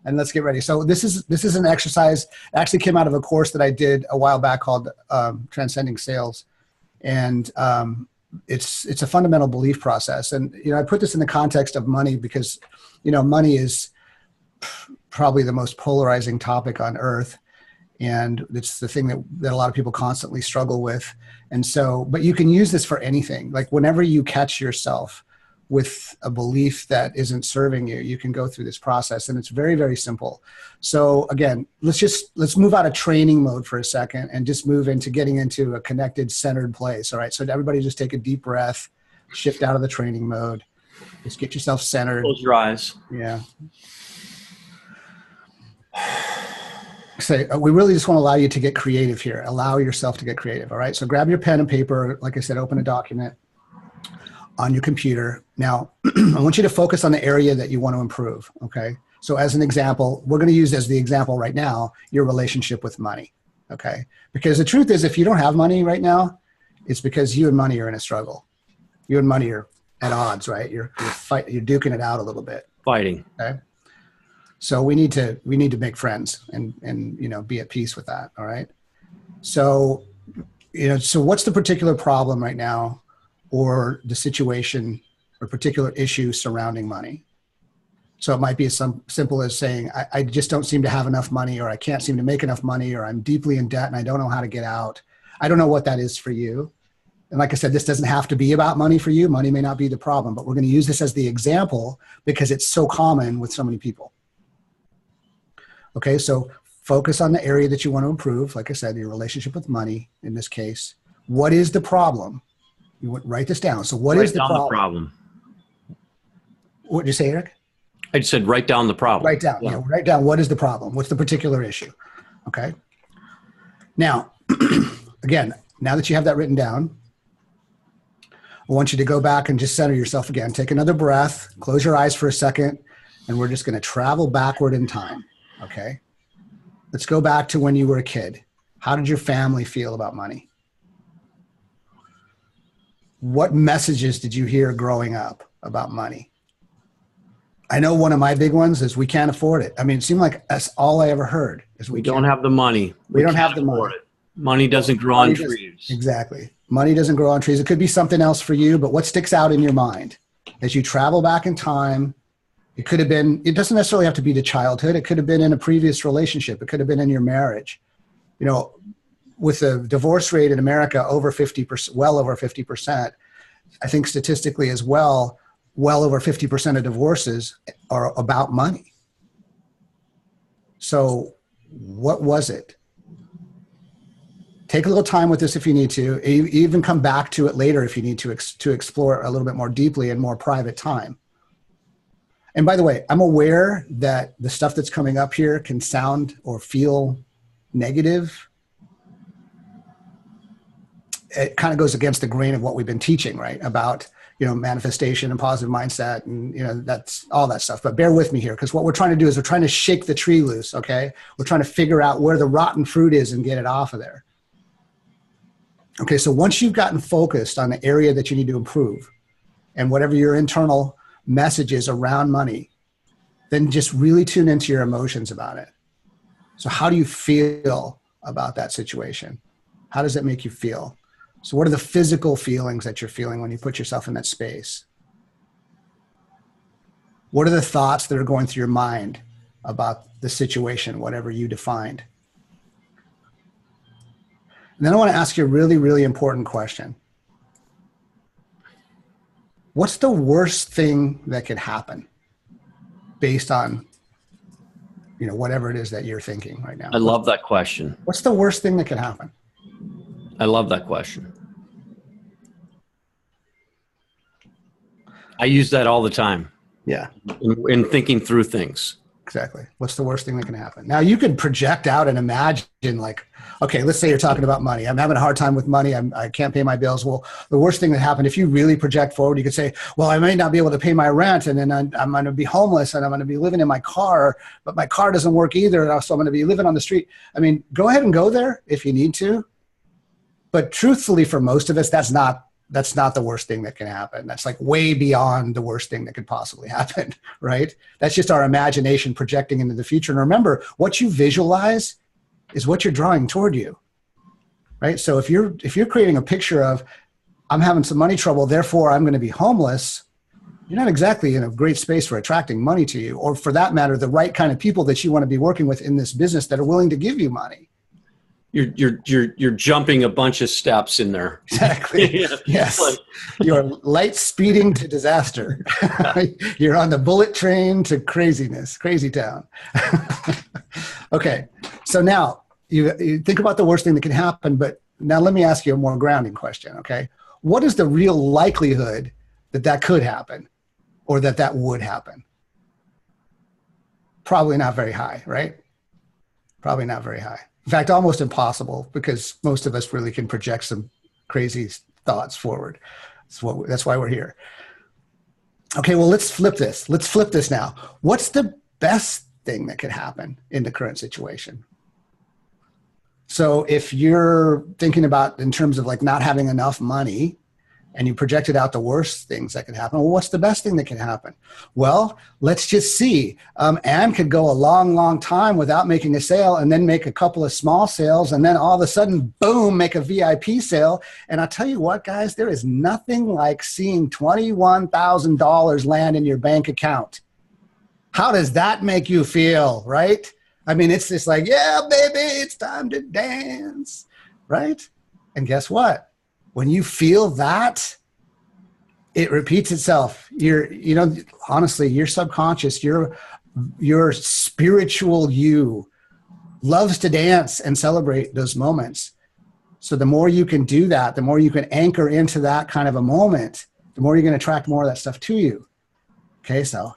and let's get ready. So this is an exercise. It actually came out of a course that I did a while back called Transcending Sales, and it's a fundamental belief process. And I put this in the context of money because money is probably the most polarizing topic on earth. And it's the thing that a lot of people constantly struggle with. And so, but you can use this for anything. Like whenever you catch yourself with a belief that isn't serving you, you can go through this process, and it's very, very simple. So again, let's move out of training mode for a second and just move into getting into a connected, centered place. All right. So everybody just take a deep breath, shift out of the training mode. Just get yourself centered. Close your eyes. Yeah. Say, we really just want to allow you to get creative here. Allow yourself to get creative. All right. So grab your pen and paper. Like I said, open a document on your computer. Now, I want you to focus on the area that you want to improve. Okay. So as an example, we're going to use as the example right now, your relationship with money. Okay. Because the truth is, if you don't have money right now, it's because you and money are in a struggle. You and money are at odds, right? You're duking it out a little bit. Fighting. Okay. So we need to make friends and be at peace with that. All right. So, so what's the particular problem right now, or the situation or particular issue surrounding money? So it might be as simple as saying, I just don't seem to have enough money, or I can't seem to make enough money, or I'm deeply in debt and I don't know how to get out. I don't know what that is for you. And like I said, this doesn't have to be about money for you. Money may not be the problem, but we're going to use this as the example because it's so common with so many people. Okay, so focus on the area that you want to improve. Like I said, your relationship with money in this case. What is the problem? You would write this down. So what is the problem? What did you say, Eric? I just said write down the problem. Write down. Yeah. Write down what is the problem. What's the particular issue? Okay. Now, again, now that you have that written down, I want you to go back and just center yourself again. Take another breath. Close your eyes for a second, and we're just going to travel backward in time. Okay. Let's go back to when you were a kid. How did your family feel about money? What messages did you hear growing up about money? I know one of my big ones is we can't afford it. I mean, it seemed like that's all I ever heard is we don't have the money. We don't have the money. Money doesn't grow on trees. Exactly. Money doesn't grow on trees. It could be something else for you, but what sticks out in your mind as you travel back in time? It could have been, it doesn't necessarily have to be to childhood. It could have been in a previous relationship. It could have been in your marriage. With the divorce rate in America over 50%, well over 50%, I think statistically as well over 50% of divorces are about money. So what was it? Take a little time with this if you need to. Even come back to it later if you need to explore it a little bit more deeply in more private time. And by the way, I'm aware that the stuff that's coming up here can sound or feel negative. It kind of goes against the grain of what we've been teaching, right? About, manifestation and positive mindset and, that's all that stuff. But bear with me here, because what we're trying to do is we're trying to shake the tree loose, okay? We're trying to figure out where the rotten fruit is and get it off of there. Okay, so once you've gotten focused on the area that you need to improve and whatever your internal messages around money, then just really tune into your emotions about it. So how do you feel about that situation? How does it make you feel? So what are the physical feelings that you're feeling when you put yourself in that space? What are the thoughts that are going through your mind about the situation, whatever you defined? And then I want to ask you a really, really important question. What's the worst thing that could happen based on, whatever it is that you're thinking right now? I love that question. What's the worst thing that could happen? I love that question. I use that all the time. Yeah. In thinking through things. Exactly. What's the worst thing that can happen? Now you could project out and imagine okay, let's say you're talking about money. I'm having a hard time with money. I can't pay my bills. Well, the worst thing that happened, if you really project forward, you could say, well, I may not be able to pay my rent, and then I'm going to be homeless, and I'm going to be living in my car, but my car doesn't work either. And so I'm going to be living on the street. I mean, go ahead and go there if you need to. But truthfully, for most of us, that's not the worst thing that can happen. That's like way beyond the worst thing that could possibly happen, right? That's just our imagination projecting into the future. And remember, what you visualize is what you're drawing toward you, right? So if you're creating a picture of, I'm having some money trouble, therefore I'm going to be homeless, you're not exactly in a great space for attracting money to you, or for that matter, the right kind of people that you want to be working with in this business that are willing to give you money. you're jumping a bunch of steps in there. Exactly. Yeah. Yes. Like, You're light speeding to disaster. You're on the bullet train to craziness, crazy town. Okay. So now you think about the worst thing that can happen, but now let me ask you a more grounding question. Okay. What is the real likelihood that that could happen or that that would happen? Probably not very high, right? Probably not very high. In fact, almost impossible, because most of us really can project some crazy thoughts forward. That's why we're here. Okay, well, let's flip this. Let's flip this now. What's the best thing that could happen in the current situation? So if you're thinking about in terms of like not having enough money and you projected out the worst things that could happen, well, what's the best thing that can happen? Well, let's just see. Anne could go a long, long time without making a sale and then make a couple of small sales and then all of a sudden, boom, make a VIP sale. And I'll tell you what, guys, there is nothing like seeing $21,000 land in your bank account. How does that make you feel, right? I mean, it's just like, yeah, baby, it's time to dance, right? And guess what? When you feel that, it repeats itself. Honestly, your subconscious, your spiritual you loves to dance and celebrate those moments. So the more you can do that, the more you can anchor into that kind of a moment, the more you're going to attract more of that stuff to you. Okay, so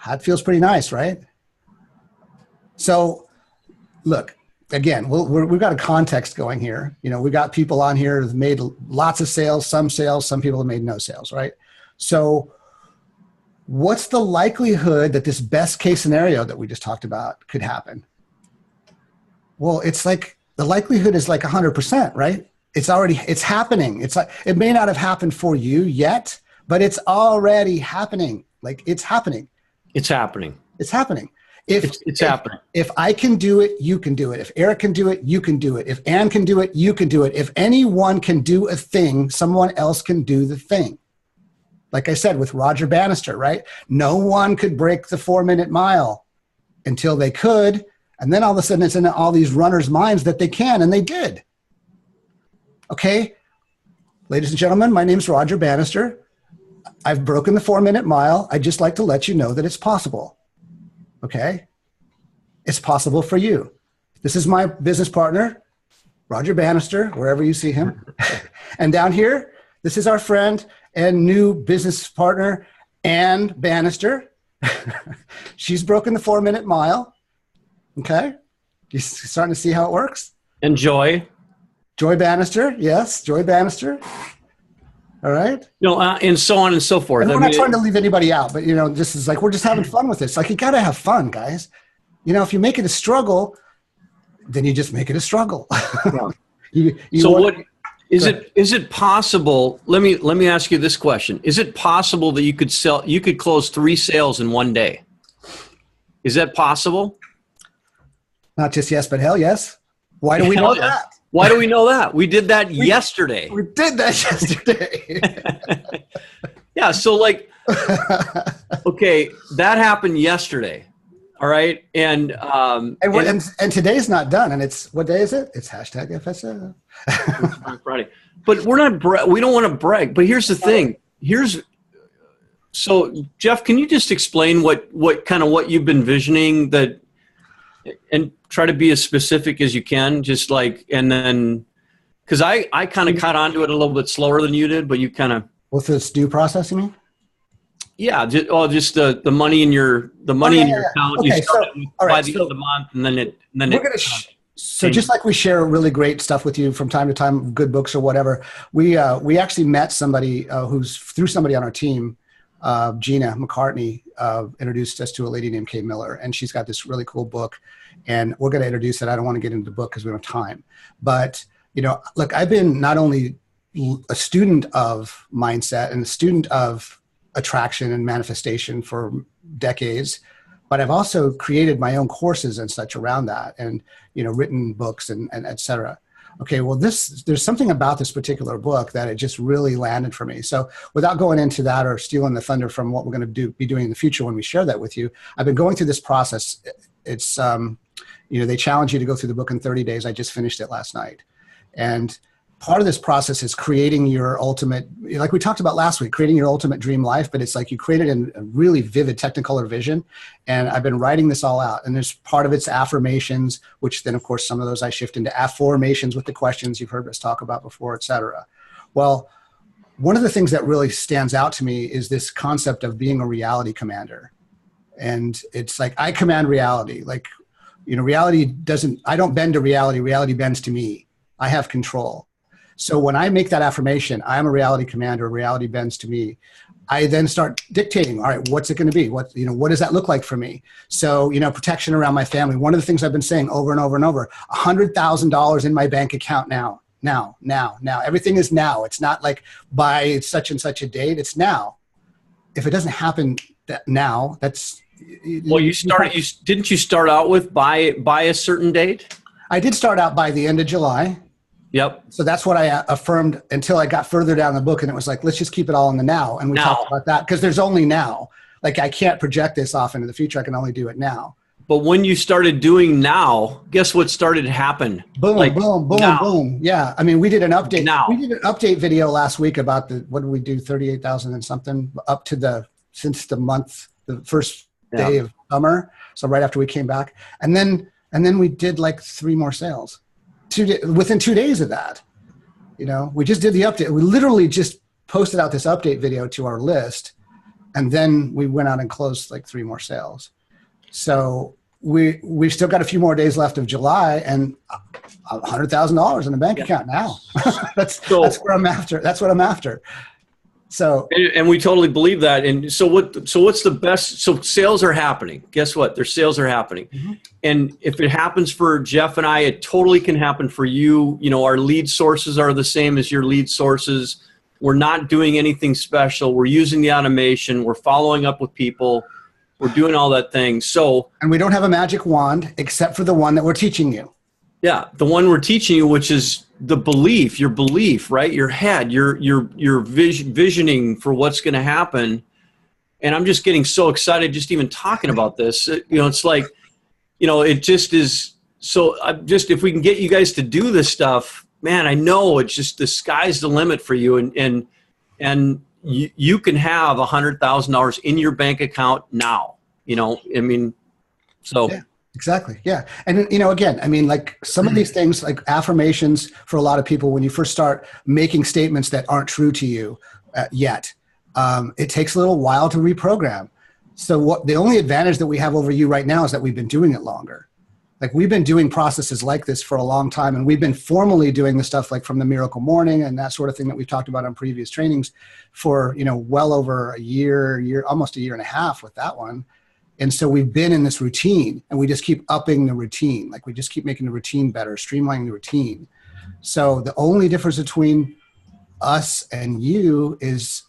that feels pretty nice, right? So look, again, we've got a context going here. We've got people on here who've made lots of sales, some people have made no sales, right? So what's the likelihood that this best case scenario that we just talked about could happen? Well, it's like the likelihood is like 100%, right? It's happening. It's like, it may not have happened for you yet, but it's already happening. Like it's happening. It's happening. It's happening. It's happening. If I can do it, you can do it. If Eric can do it, you can do it. If Anne can do it, you can do it. If anyone can do a thing, someone else can do the thing. Like I said, with Roger Bannister, right? No one could break the 4-minute mile until they could. And then all of a sudden it's in all these runners' minds that they can, and they did. Okay. Ladies and gentlemen, my name is Roger Bannister. I've broken the 4-minute mile. I'd just like to let you know that it's possible. Okay. It's possible for you. This is my business partner, Roger Bannister, wherever you see him. And down here, this is our friend and new business partner, Anne Bannister. She's broken the 4-minute mile. Okay. You starting to see how it works? And Joy Bannister. Yes. Joy Bannister. All right. And so on and so forth. And we're not trying to leave anybody out, but this is like, we're just having fun with this. Like, you got to have fun, guys. If you make it a struggle, then you just make it a struggle. Is it possible? Let me ask you this question. Is it possible that you could close 3 sales in one day? Is that possible? Not just yes, but hell yes. Why do we know that? Why do we know that? We did that yesterday. We did that yesterday. Yeah. So okay, that happened yesterday. All right. And today's not done. And what day is it? It's #FSO. Friday. But we don't want to brag. But here's the thing. So Jeff, can you just explain what you've been visioning and try to be as specific as you can, and then, because I kind of caught onto it a little bit slower than you did, but you kind of. What's this due process, you mean? Yeah, just the money in your account. Okay, you start by the end of the month, and then So just like we share really great stuff with you from time to time, good books or whatever, we actually met somebody who's through somebody on our team. Gina McCartney introduced us to a lady named Kay Miller, and she's got this really cool book, and we're going to introduce it. I don't want to get into the book because we don't have time, but look, I've been not only a student of mindset and a student of attraction and manifestation for decades, but I've also created my own courses and such around that, and written books and et cetera. Okay, well, there's something about this particular book that it just really landed for me. So without going into that or stealing the thunder from what we're going to be doing in the future when we share that with you, I've been going through this process. It's They challenge you to go through the book in 30 days. I just finished it last night. And part of this process is creating your ultimate, like we talked about last week, creating your ultimate dream life, but it's like you create it in a really vivid Technicolor vision. And I've been writing this all out. And there's part of it's affirmations, which then of course some of those I shift into afformations with the questions you've heard us talk about before, et cetera. Well, one of the things that really stands out to me is this concept of being a reality commander. And it's like, I command reality. Like, reality doesn't, I don't bend to reality. Reality bends to me. I have control. So when I make that affirmation, I'm a reality commander, reality bends to me, I then start dictating, all right, what's it going to be? What does that look like for me? So, protection around my family. One of the things I've been saying over and over and over, $100,000 in my bank account now. Everything is now. It's not like by such and such a date. It's now. If it doesn't happen now, that's. Well, didn't you start out with by a certain date? I did start out by the end of July. Yep. So that's what I affirmed until I got further down the book, and it was like, let's just keep it all in the now. And we talked about that because there's only now. Like I can't project this off into the future. I can only do it now. But when you started doing now, guess what started to happen? Boom, boom, boom, now. Boom. Yeah. I mean, we did an update. Now. We did an update video last week about what did we do? 38,000 and something up to since the first day of summer. So right after we came back, and then we did like 3 more sales. Within 2 days of that, we just did the update. We literally just posted out this update video to our list, and then we went out and closed like 3 more sales. So we've still got a few more days left of July, and $100,000 in the bank account now. that's what I'm after. That's what I'm after. So, and we totally believe that. And so what's the best? So sales are happening. Guess what? Their sales are happening. Mm-hmm. And if it happens for Jeff and I, it totally can happen for you. Our lead sources are the same as your lead sources. We're not doing anything special. We're using the automation. We're following up with people. We're doing all that thing. And we don't have a magic wand except for the one that we're teaching you. Yeah, the one we're teaching you, which is your belief, right? Your head, your visioning for what's going to happen. And I'm just getting so excited just even talking about this. It's like, it just is. So if we can get you guys to do this stuff, man, I know it's just the sky's the limit for you. And you can have $100,000 in your bank account now, so. Yeah. Exactly. Yeah. And, again, I mean, like some of these things, like affirmations for a lot of people, when you first start making statements that aren't true to you yet, it takes a little while to reprogram. So the only advantage that we have over you right now is that we've been doing it longer. Like we've been doing processes like this for a long time, and we've been formally doing the stuff like from the Miracle Morning and that sort of thing that we've talked about on previous trainings for, well over a year, almost a year and a half with that one. And so we've been in this routine, and we just keep upping the routine. Like we just keep making the routine better, streamlining the routine. So the only difference between us and you is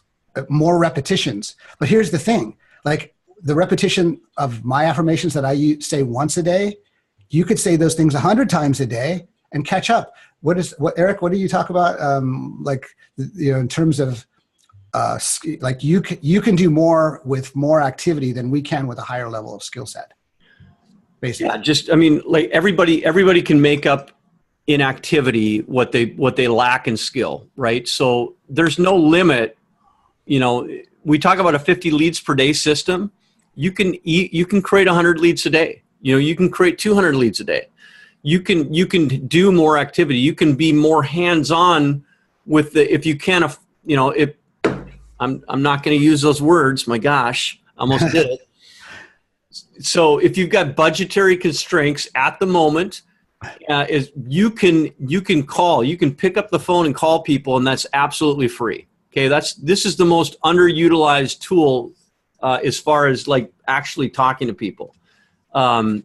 more repetitions. But here's the thing, like the repetition of my affirmations that I say once a day, you could say those things 100 times a day and catch up. Eric, what do you talk about? In terms of, like you can do more with more activity than we can with a higher level of skill set. Basically. Yeah, like everybody can make up in activity what they lack in skill, right? So there's no limit. We talk about a 50 leads per day system. You can create 100 leads a day. You can create 200 leads a day. You can do more activity. You can be more hands-on with if you can, I'm not going to use those words. My gosh, almost did it. So if you've got budgetary constraints at the moment, you can pick up the phone and call people, and that's absolutely free. Okay, this is the most underutilized tool as far as like actually talking to people. And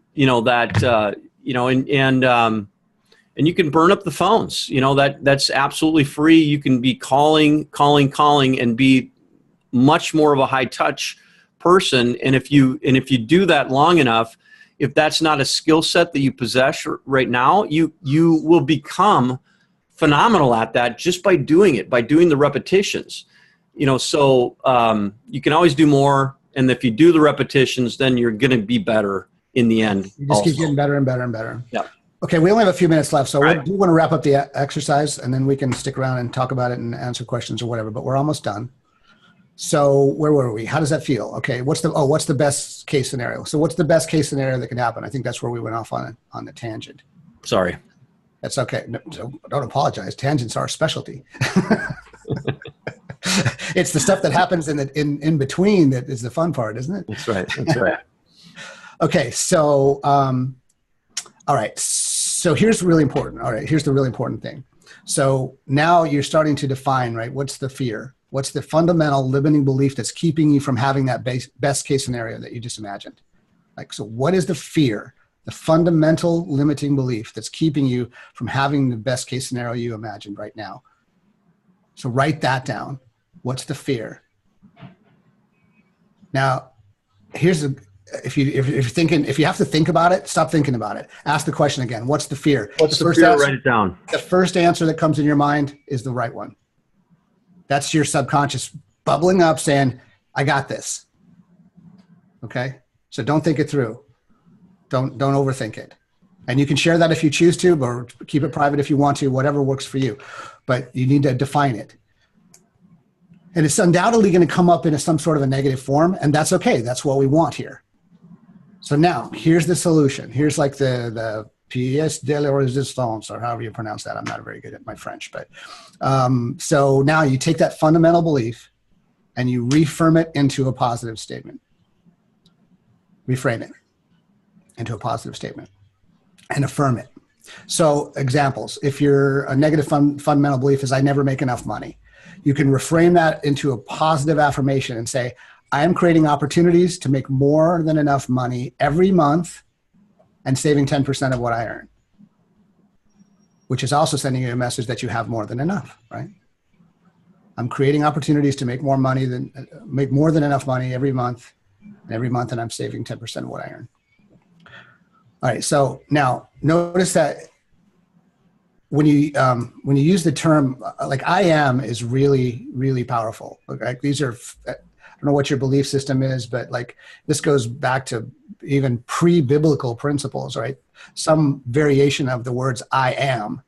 you can burn up the phones. That's absolutely free. You can be calling, and be much more of a high touch person. And if you do that long enough, if that's not a skill set that you possess right now, you will become phenomenal at that just by doing it, by doing the repetitions. So you can always do more. And if you do the repetitions, then you're going to be better. in the end. You just keep getting better and better and better. Yeah. Okay, we only have a few minutes left, so Right. we want to wrap up the exercise, and then we can stick around and talk about it and answer questions or whatever, but we're almost done. So where were we? How does that feel? Okay, what's the best case scenario? So what's the best case scenario that can happen? I think that's where we went off on the tangent. Sorry. That's okay. No, don't apologize. Tangents are our specialty. It's the stuff that happens in between that is the fun part, isn't it? That's right. That's right. Okay, so all right. So here's really important. All right, here's the really important thing. So now you're starting to define, right? What's the fear? What's the fundamental limiting belief that's keeping you from having that best case scenario that you just imagined? Like, so what is the fear? The fundamental limiting belief that's keeping you from having the best case scenario you imagined right now. So write that down. What's the fear? Now, here's if you're thinking, if you have to think about it, stop thinking about it. Ask the question again. What's the fear? What's the fear? Write it down. The first answer that comes in your mind is the right one. That's your subconscious bubbling up saying, I got this. Okay? So don't think it through. Don't overthink it. And you can share that if you choose to, or keep it private if you want to, whatever works for you. But you need to define it. And it's undoubtedly going to come up in some sort of a negative form, and that's okay. That's what we want here. So now, here's the solution. Here's like the pièce de la résistance, or however you pronounce that. I'm not very good at my French. But so now you take that fundamental belief and you reframe it into a positive statement. Reframe it into a positive statement and affirm it. So examples, if your a negative fundamental belief is I never make enough money, you can reframe that into a positive affirmation and say, I am creating opportunities to make more than enough money every month and saving 10% of what I earn, which is also sending you a message that you have more than enough, right? I'm creating opportunities to make more than enough money every month, and I'm saving 10% of what I earn. All right, so now notice that when you use the term like I am is really, really powerful. Like these are, I don't know what your belief system is, but like this goes back to even pre-biblical principles, right? Some variation of the words I am,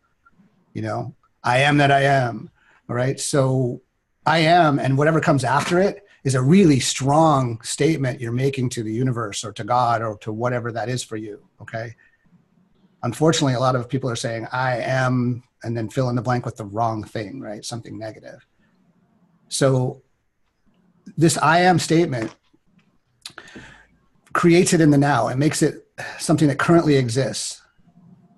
I am that I am, all right? So I am, and whatever comes after it is a really strong statement you're making to the universe or to God or to whatever that is for you, okay? Unfortunately, a lot of people are saying, I am, and then fill in the blank with the wrong thing, right? Something negative. So this I am statement creates it in the now. It makes it something that currently exists.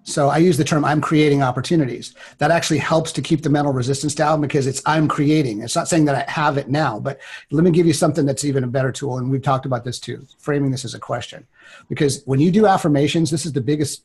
So I use the term I'm creating opportunities. That actually helps to keep the mental resistance down because it's I'm creating. It's not saying that I have it now, but let me give you something that's even a better tool. And we've talked about this too, framing this as a question. Because when you do affirmations, this is the biggest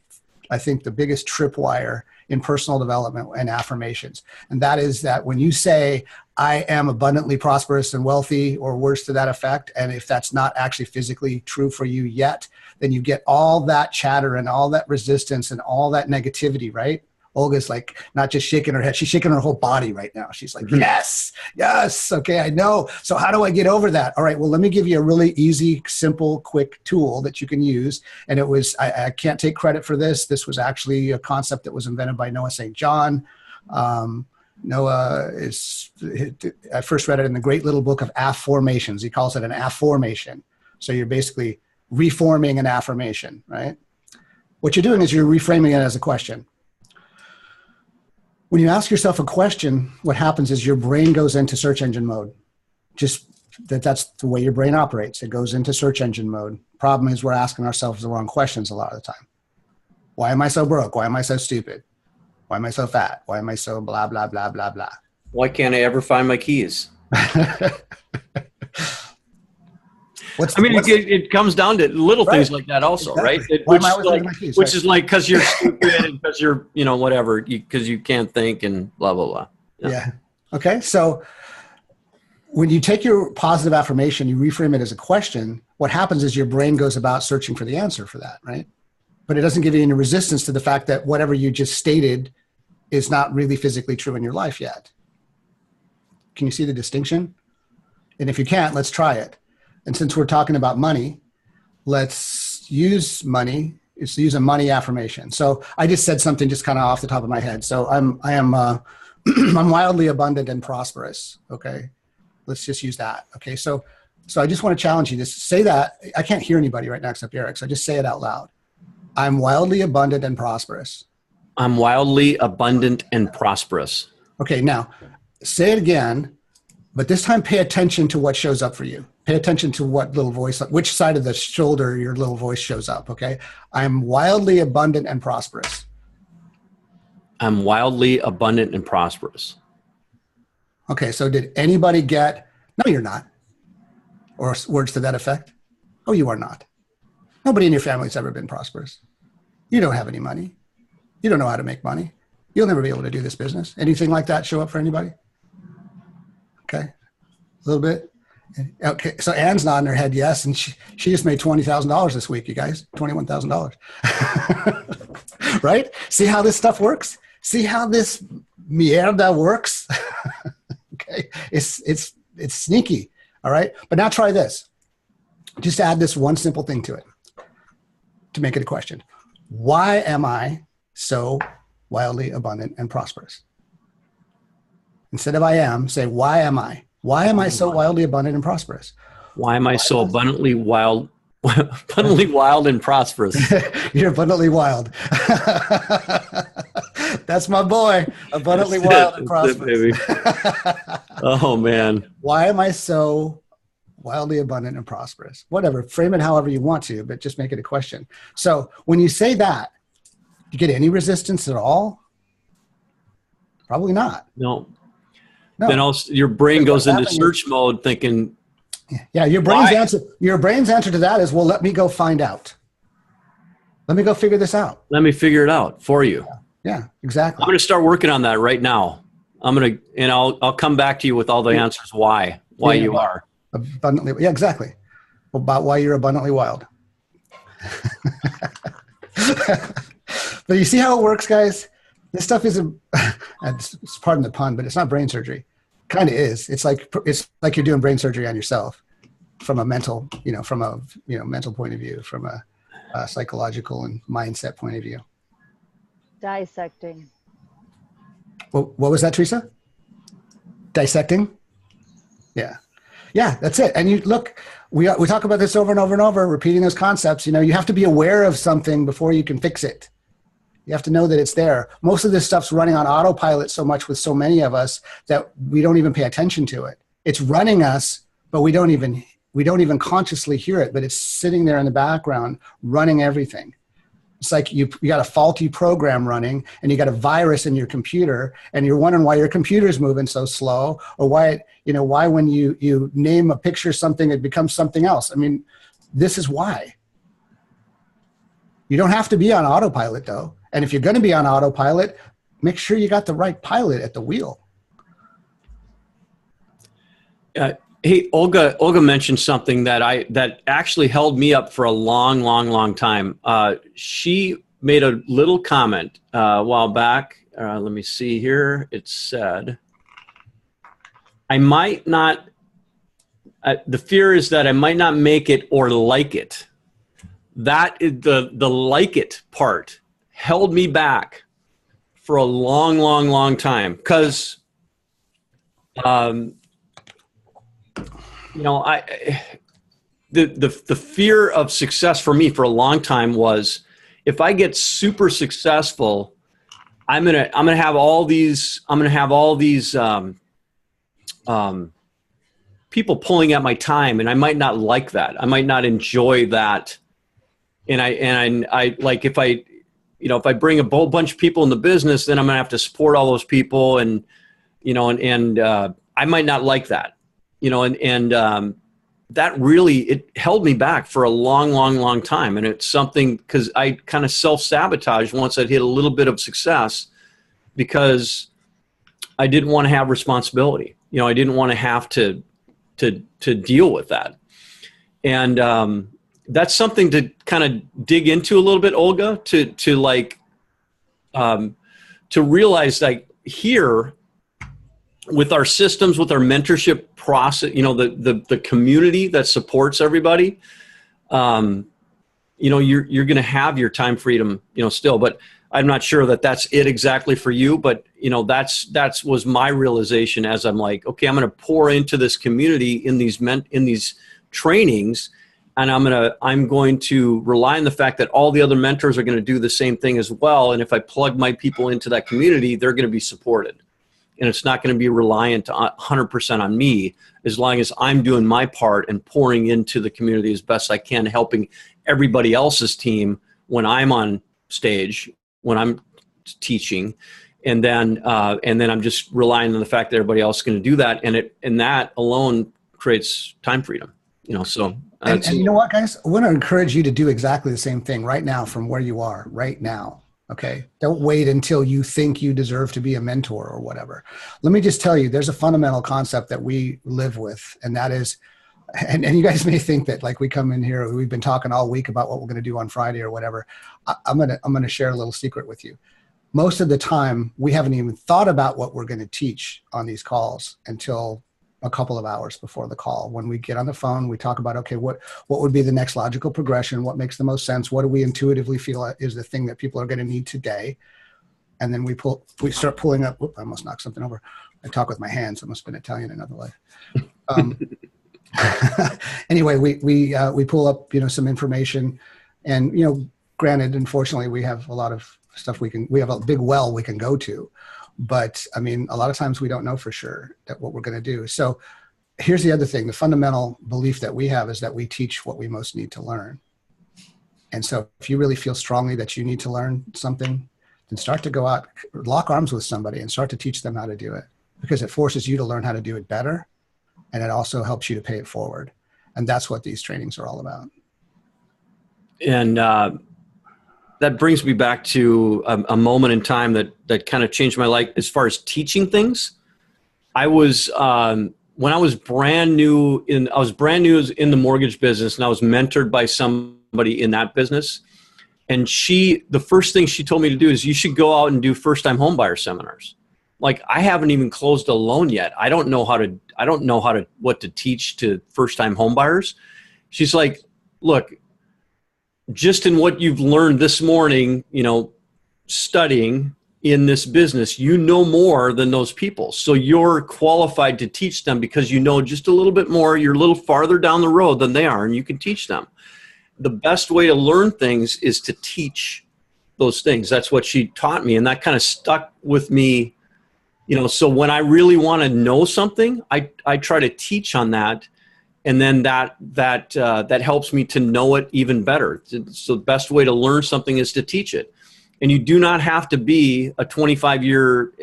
tripwire in personal development and affirmations. And that is that when you say, I am abundantly prosperous and wealthy, or words to that effect, and if that's not actually physically true for you yet, then you get all that chatter and all that resistance and all that negativity, right? Olga's like not just shaking her head, she's shaking her whole body right now. She's like, yes, okay, I know. So how do I get over that? All right, well, let me give you a really easy, simple, quick tool that you can use. And it was, I can't take credit for this. This was actually a concept that was invented by Noah St. John. Noah I first read it in the great little book of affirmations. He calls it an affirmation. So you're basically reforming an affirmation, right? What you're doing is you're reframing it as a question. When you ask yourself a question, what happens is your brain goes into search engine mode. That's the way your brain operates. It goes into search engine mode. Problem is we're asking ourselves the wrong questions a lot of the time. Why am I so broke? Why am I so stupid? Why am I so fat? Why am I so blah, blah, blah, blah, blah? Why can't I ever find my keys? It comes down to little things like that also, exactly. Right? Which is like, because you're stupid and because you're, whatever, because you can't think and blah, blah, blah. Yeah. Okay. So when you take your positive affirmation, you reframe it as a question, what happens is your brain goes about searching for the answer for that, right? But it doesn't give you any resistance to the fact that whatever you just stated is not really physically true in your life yet. Can you see the distinction? And if you can't, let's try it. And since we're talking about money, let's use money is to use a money affirmation. So I just said something just kind of off the top of my head. So I am I'm wildly abundant and prosperous. Okay. Let's just use that. Okay. So I just want to challenge you to say that. I can't hear anybody right now except Eric. So just say it out loud. I'm wildly abundant and prosperous. I'm wildly abundant and prosperous. Okay. Now say it again, but this time pay attention to what shows up for you. Pay attention to what little voice, which side of the shoulder your little voice shows up. Okay. I'm wildly abundant and prosperous. I'm wildly abundant and prosperous. Okay. So did anybody get, no, you're not. Or words to that effect? Oh, you are not. Nobody in your family's ever been prosperous. You don't have any money. You don't know how to make money. You'll never be able to do this business. Anything like that show up for anybody? Okay. A little bit. Okay. So Anne's nodding her head yes. And she just made $20,000 this week, you guys. $21,000. Right? See how this stuff works? See how this mierda works? Okay. It's sneaky. All right. But now try this. Just add this one simple thing to it to make it a question. Why am I so wildly abundant and prosperous? Instead of I am, say, why am I? Why am I so wildly abundant and prosperous? Why am I so abundantly wild and prosperous? You're abundantly wild. That's my boy. Abundantly wild and prosperous. Oh, man. Why am I so wildly abundant and prosperous? Whatever. Frame it however you want to, but just make it a question. So when you say that, do you get any resistance at all? Probably not. No. Then also your brain goes into search mode thinking. Yeah, your brain's answer to that is, well, let me go find out. Let me go figure this out. Let me figure it out for you. Yeah, exactly. I'm going to start working on that right now. I'll come back to you with all the answers why you are abundantly. Yeah, exactly. About why you're abundantly wild. But you see how it works, guys? This stuff isn't, pardon the pun, but it's not brain surgery. Kind of is. It's like you're doing brain surgery on yourself from a mental, mental point of view, from a psychological and mindset point of view. Dissecting. What was that, Teresa? Dissecting? Yeah. Yeah, that's it. And you look, we talk about this over and over and over, repeating those concepts. You have to be aware of something before you can fix it. You have to know that it's there. Most of this stuff's running on autopilot so much with so many of us that we don't even pay attention to it. It's running us, but we don't even consciously hear it, but it's sitting there in the background running everything. It's like you got a faulty program running and you got a virus in your computer and you're wondering why your computer's moving so slow, or why when you name a picture something, it becomes something else. I mean, this is why. You don't have to be on autopilot though. And if you're going to be on autopilot, make sure you got the right pilot at the wheel. Hey, Olga mentioned something that actually held me up for a long time. She made a little comment a while back. Let me see here. It said, I might not, the fear is that I might not make it or like it. That is the like it part held me back for a long time, because the fear of success for me for a long time was, if I get super successful, I'm gonna have all these people pulling at my time, and I might not like that. I might not enjoy that. And I like, if I bring a whole bunch of people in the business, then I'm gonna have to support all those people, and I might not like that, that really, it held me back for a long time. And it's something, because I kind of self-sabotaged once I'd hit a little bit of success, because I didn't want to have responsibility. I didn't want to have to deal with that. And that's something to kind of dig into a little bit, Olga, to realize, like, here with our systems, with our mentorship process, the community that supports everybody, you're going to have your time freedom, still, but I'm not sure that that's it exactly for you, but that's was my realization as I'm like, okay, I'm going to pour into this community in these trainings, and I'm going to rely on the fact that all the other mentors are going to do the same thing as well. And if I plug my people into that community, they're going to be supported. And it's not going to be reliant 100% on me, as long as I'm doing my part and pouring into the community as best I can, helping everybody else's team when I'm on stage, when I'm teaching. And then I'm just relying on the fact that everybody else is going to do that. And that alone creates time freedom, so. And you know what, guys? I want to encourage you to do exactly the same thing right now from where you are right now. Okay. Don't wait until you think you deserve to be a mentor or whatever. Let me just tell you, there's a fundamental concept that we live with, and that is, and you guys may think that like we come in here, we've been talking all week about what we're going to do on Friday or whatever. I'm going to share a little secret with you. Most of the time, we haven't even thought about what we're going to teach on these calls until a couple of hours before the call. When we get on the phone, we talk about, okay, what would be the next logical progression? What makes the most sense? What do we intuitively feel is the thing that people are going to need today? And then we start pulling up. Whoop, I almost knocked something over. I talk with my hands. I must have been Italian in another life. Anyway, we pull up, some information, and, granted, unfortunately, we have a lot of stuff we have a big well we can go to. But I mean, a lot of times we don't know for sure that what we're going to do. So here's the other thing. The fundamental belief that we have is that we teach what we most need to learn. And so if you really feel strongly that you need to learn something, then start to go out, lock arms with somebody and start to teach them how to do it, because it forces you to learn how to do it better. And it also helps you to pay it forward. And that's what these trainings are all about. And, that brings me back to a moment in time that kind of changed my life as far as teaching things. I was when I was brand new in the mortgage business, and I was mentored by somebody in that business. And the first thing she told me to do is, you should go out and do first-time homebuyer seminars. Like, I haven't even closed a loan yet. I don't know what to teach to first-time homebuyers. She's like, look, just in what you've learned this morning, studying in this business, more than those people. So you're qualified to teach them because just a little bit more. You're a little farther down the road than they are, and you can teach them. The best way to learn things is to teach those things. That's what she taught me, and that kind of stuck with me. So when I really want to know something, I try to teach on that. And then that helps me to know it even better. So the best way to learn something is to teach it. And you do not have to be a 25-year,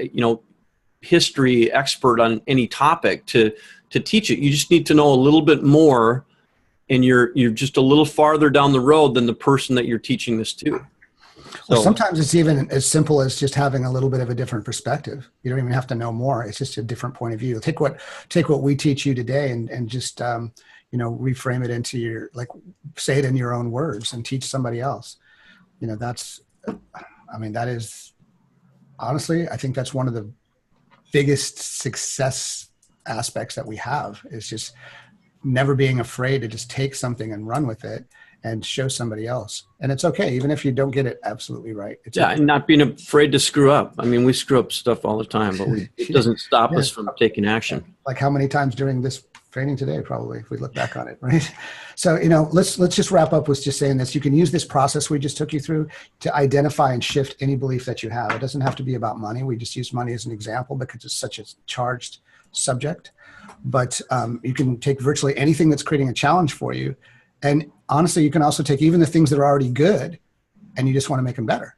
history expert on any topic to teach it. You just need to know a little bit more, and you're just a little farther down the road than the person that you're teaching this to. Well, sometimes it's even as simple as just having a little bit of a different perspective. You don't even have to know more. It's just a different point of view. Take what we teach you today and just, reframe it into say it in your own words and teach somebody else. That is, honestly, I think that's one of the biggest success aspects that we have, is just never being afraid to just take something and run with it and show somebody else. And it's okay, even if you don't get it absolutely right. It's okay. And not being afraid to screw up. I mean, we screw up stuff all the time, but it doesn't stop us from taking action. Like how many times during this training today, probably, if we look back on it, right? So, let's just wrap up with just saying this. You can use this process we just took you through to identify and shift any belief that you have. It doesn't have to be about money. We just use money as an example because it's such a charged subject. But you can take virtually anything that's creating a challenge for you. And honestly, you can also take even the things that are already good and you just want to make them better.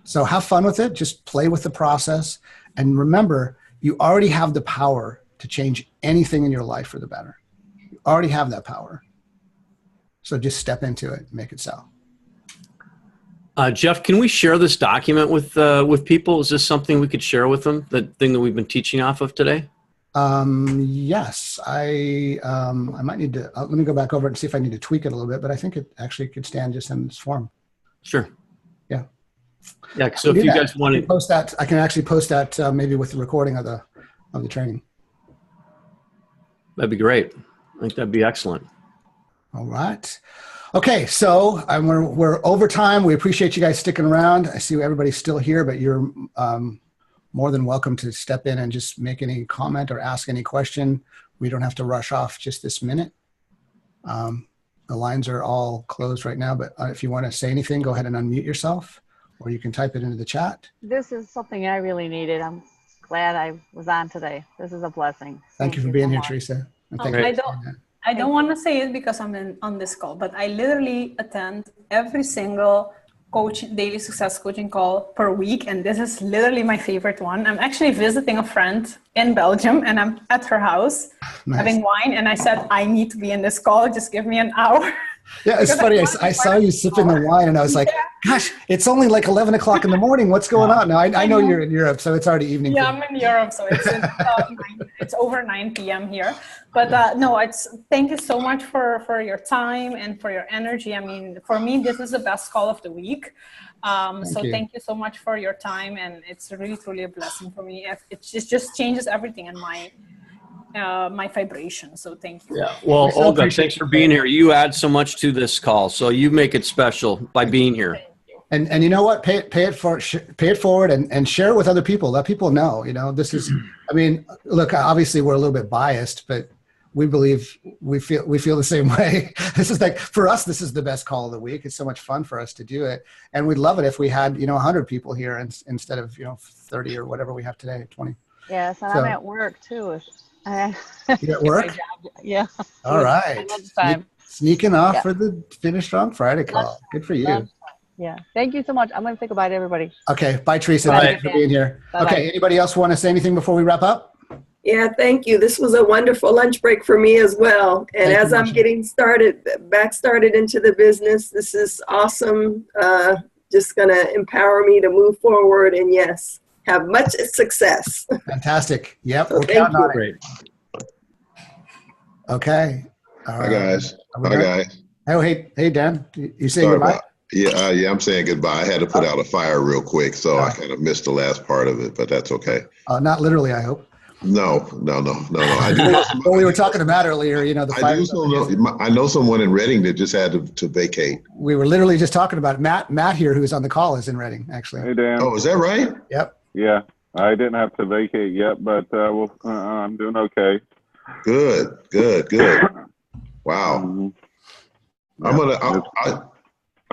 So have fun with it. Just play with the process. And remember, you already have the power to change anything in your life for the better. You already have that power. So just step into it and make it so. Jeff, can we share this document with people? Is this something we could share with them, the thing that we've been teaching off of today? Yes, I might need to, let me go back over it and see if I need to tweak it a little bit, but I think it actually could stand just in this form. Sure. Yeah. Yeah. So if you guys want to post that, I can actually post that maybe with the recording of the training. That'd be great. I think that'd be excellent. All right. Okay, so we're over time. We appreciate you guys sticking around. I see everybody's still here, but you're more than welcome to step in and just make any comment or ask any question. We don't have to rush off just this minute. The lines are all closed right now, but if you want to say anything, go ahead and unmute yourself, or you can type it into the chat. This is something I really needed. I'm glad I was on today. This is a blessing. Thank you for being here, Teresa. And thank you for doing that. I don't want to say it because I'm on this call, but I literally attend every single daily success coaching call per week. And this is literally my favorite one. I'm actually visiting a friend in Belgium and I'm at her house having wine. And I said, I need to be in this call. Just give me an hour. Yeah, it's funny. I saw you sipping the wine and I was like, gosh, it's only like 11 o'clock in the morning. What's going on? Now, I know you're in Europe, so it's already evening. Yeah, I'm in Europe, so it's over 9 p.m. here. But no, thank you so much for your time and for your energy. I mean, for me, this is the best call of the week. Thank you so much for your time. And it's really, truly a blessing for me. It just changes everything in my vibration. So thank you. Yeah. Well, Olga, thanks for being here. You add so much to this call, so you make it special by being here. And you know what? Pay it forward and share it with other people. Let people know. You know, this is. I mean, look. Obviously, we're a little bit biased, but we feel the same way. This is like, for us, this is the best call of the week. It's so much fun for us to do it, and we'd love it if we had 100 people here instead of 30 or whatever we have today, 20. Yes, and I'm at work too. You at work? Yeah. All right. Sneaking off for the Finish Strong Friday call. Good for you. Yeah. Thank you so much. I'm going to say goodbye to everybody. Okay. Bye, Teresa. Thanks for being here. Bye-bye. Okay. Anybody else want to say anything before we wrap up? Yeah, thank you. This was a wonderful lunch break for me as well. And as I'm getting started into the business, this is awesome. Just going to empower me to move forward. And yes, have much success. Fantastic. Yep. So we're counting on it. Okay. Bye, guys. Bye, guys. Oh, hey, Dan. You saying goodbye? Yeah, I'm saying goodbye. I had to put out a fire real quick, so I kind of missed the last part of it, but that's okay. Not literally, I hope. No. I do know well, we were talking about earlier, the fire. I know someone in Reading that just had to vacate. We were literally just talking about it. Matt here, who's on the call, is in Reading, actually. Hey, Dan. Oh, is that right? Yep. Yeah, I didn't have to vacate yet, but I'm doing okay. Good. Wow. Mm-hmm.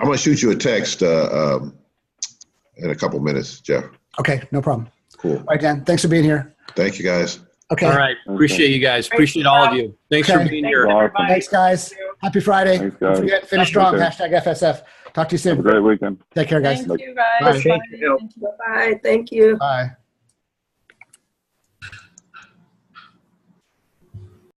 I'm gonna shoot you a text in a couple minutes, Jeff. Okay, no problem. Cool. All right, Dan. Thanks for being here. Thank you, guys. Okay. All right. Appreciate you guys. Appreciate all of you. Thanks for being here. Awesome. Thanks, guys. Happy Friday. Thanks, Don't guys. forget, Finish Strong, #FSF. Talk to you soon. Have a great weekend. Take care, guys. Thank you, guys. Bye. Bye. Thank you. Bye.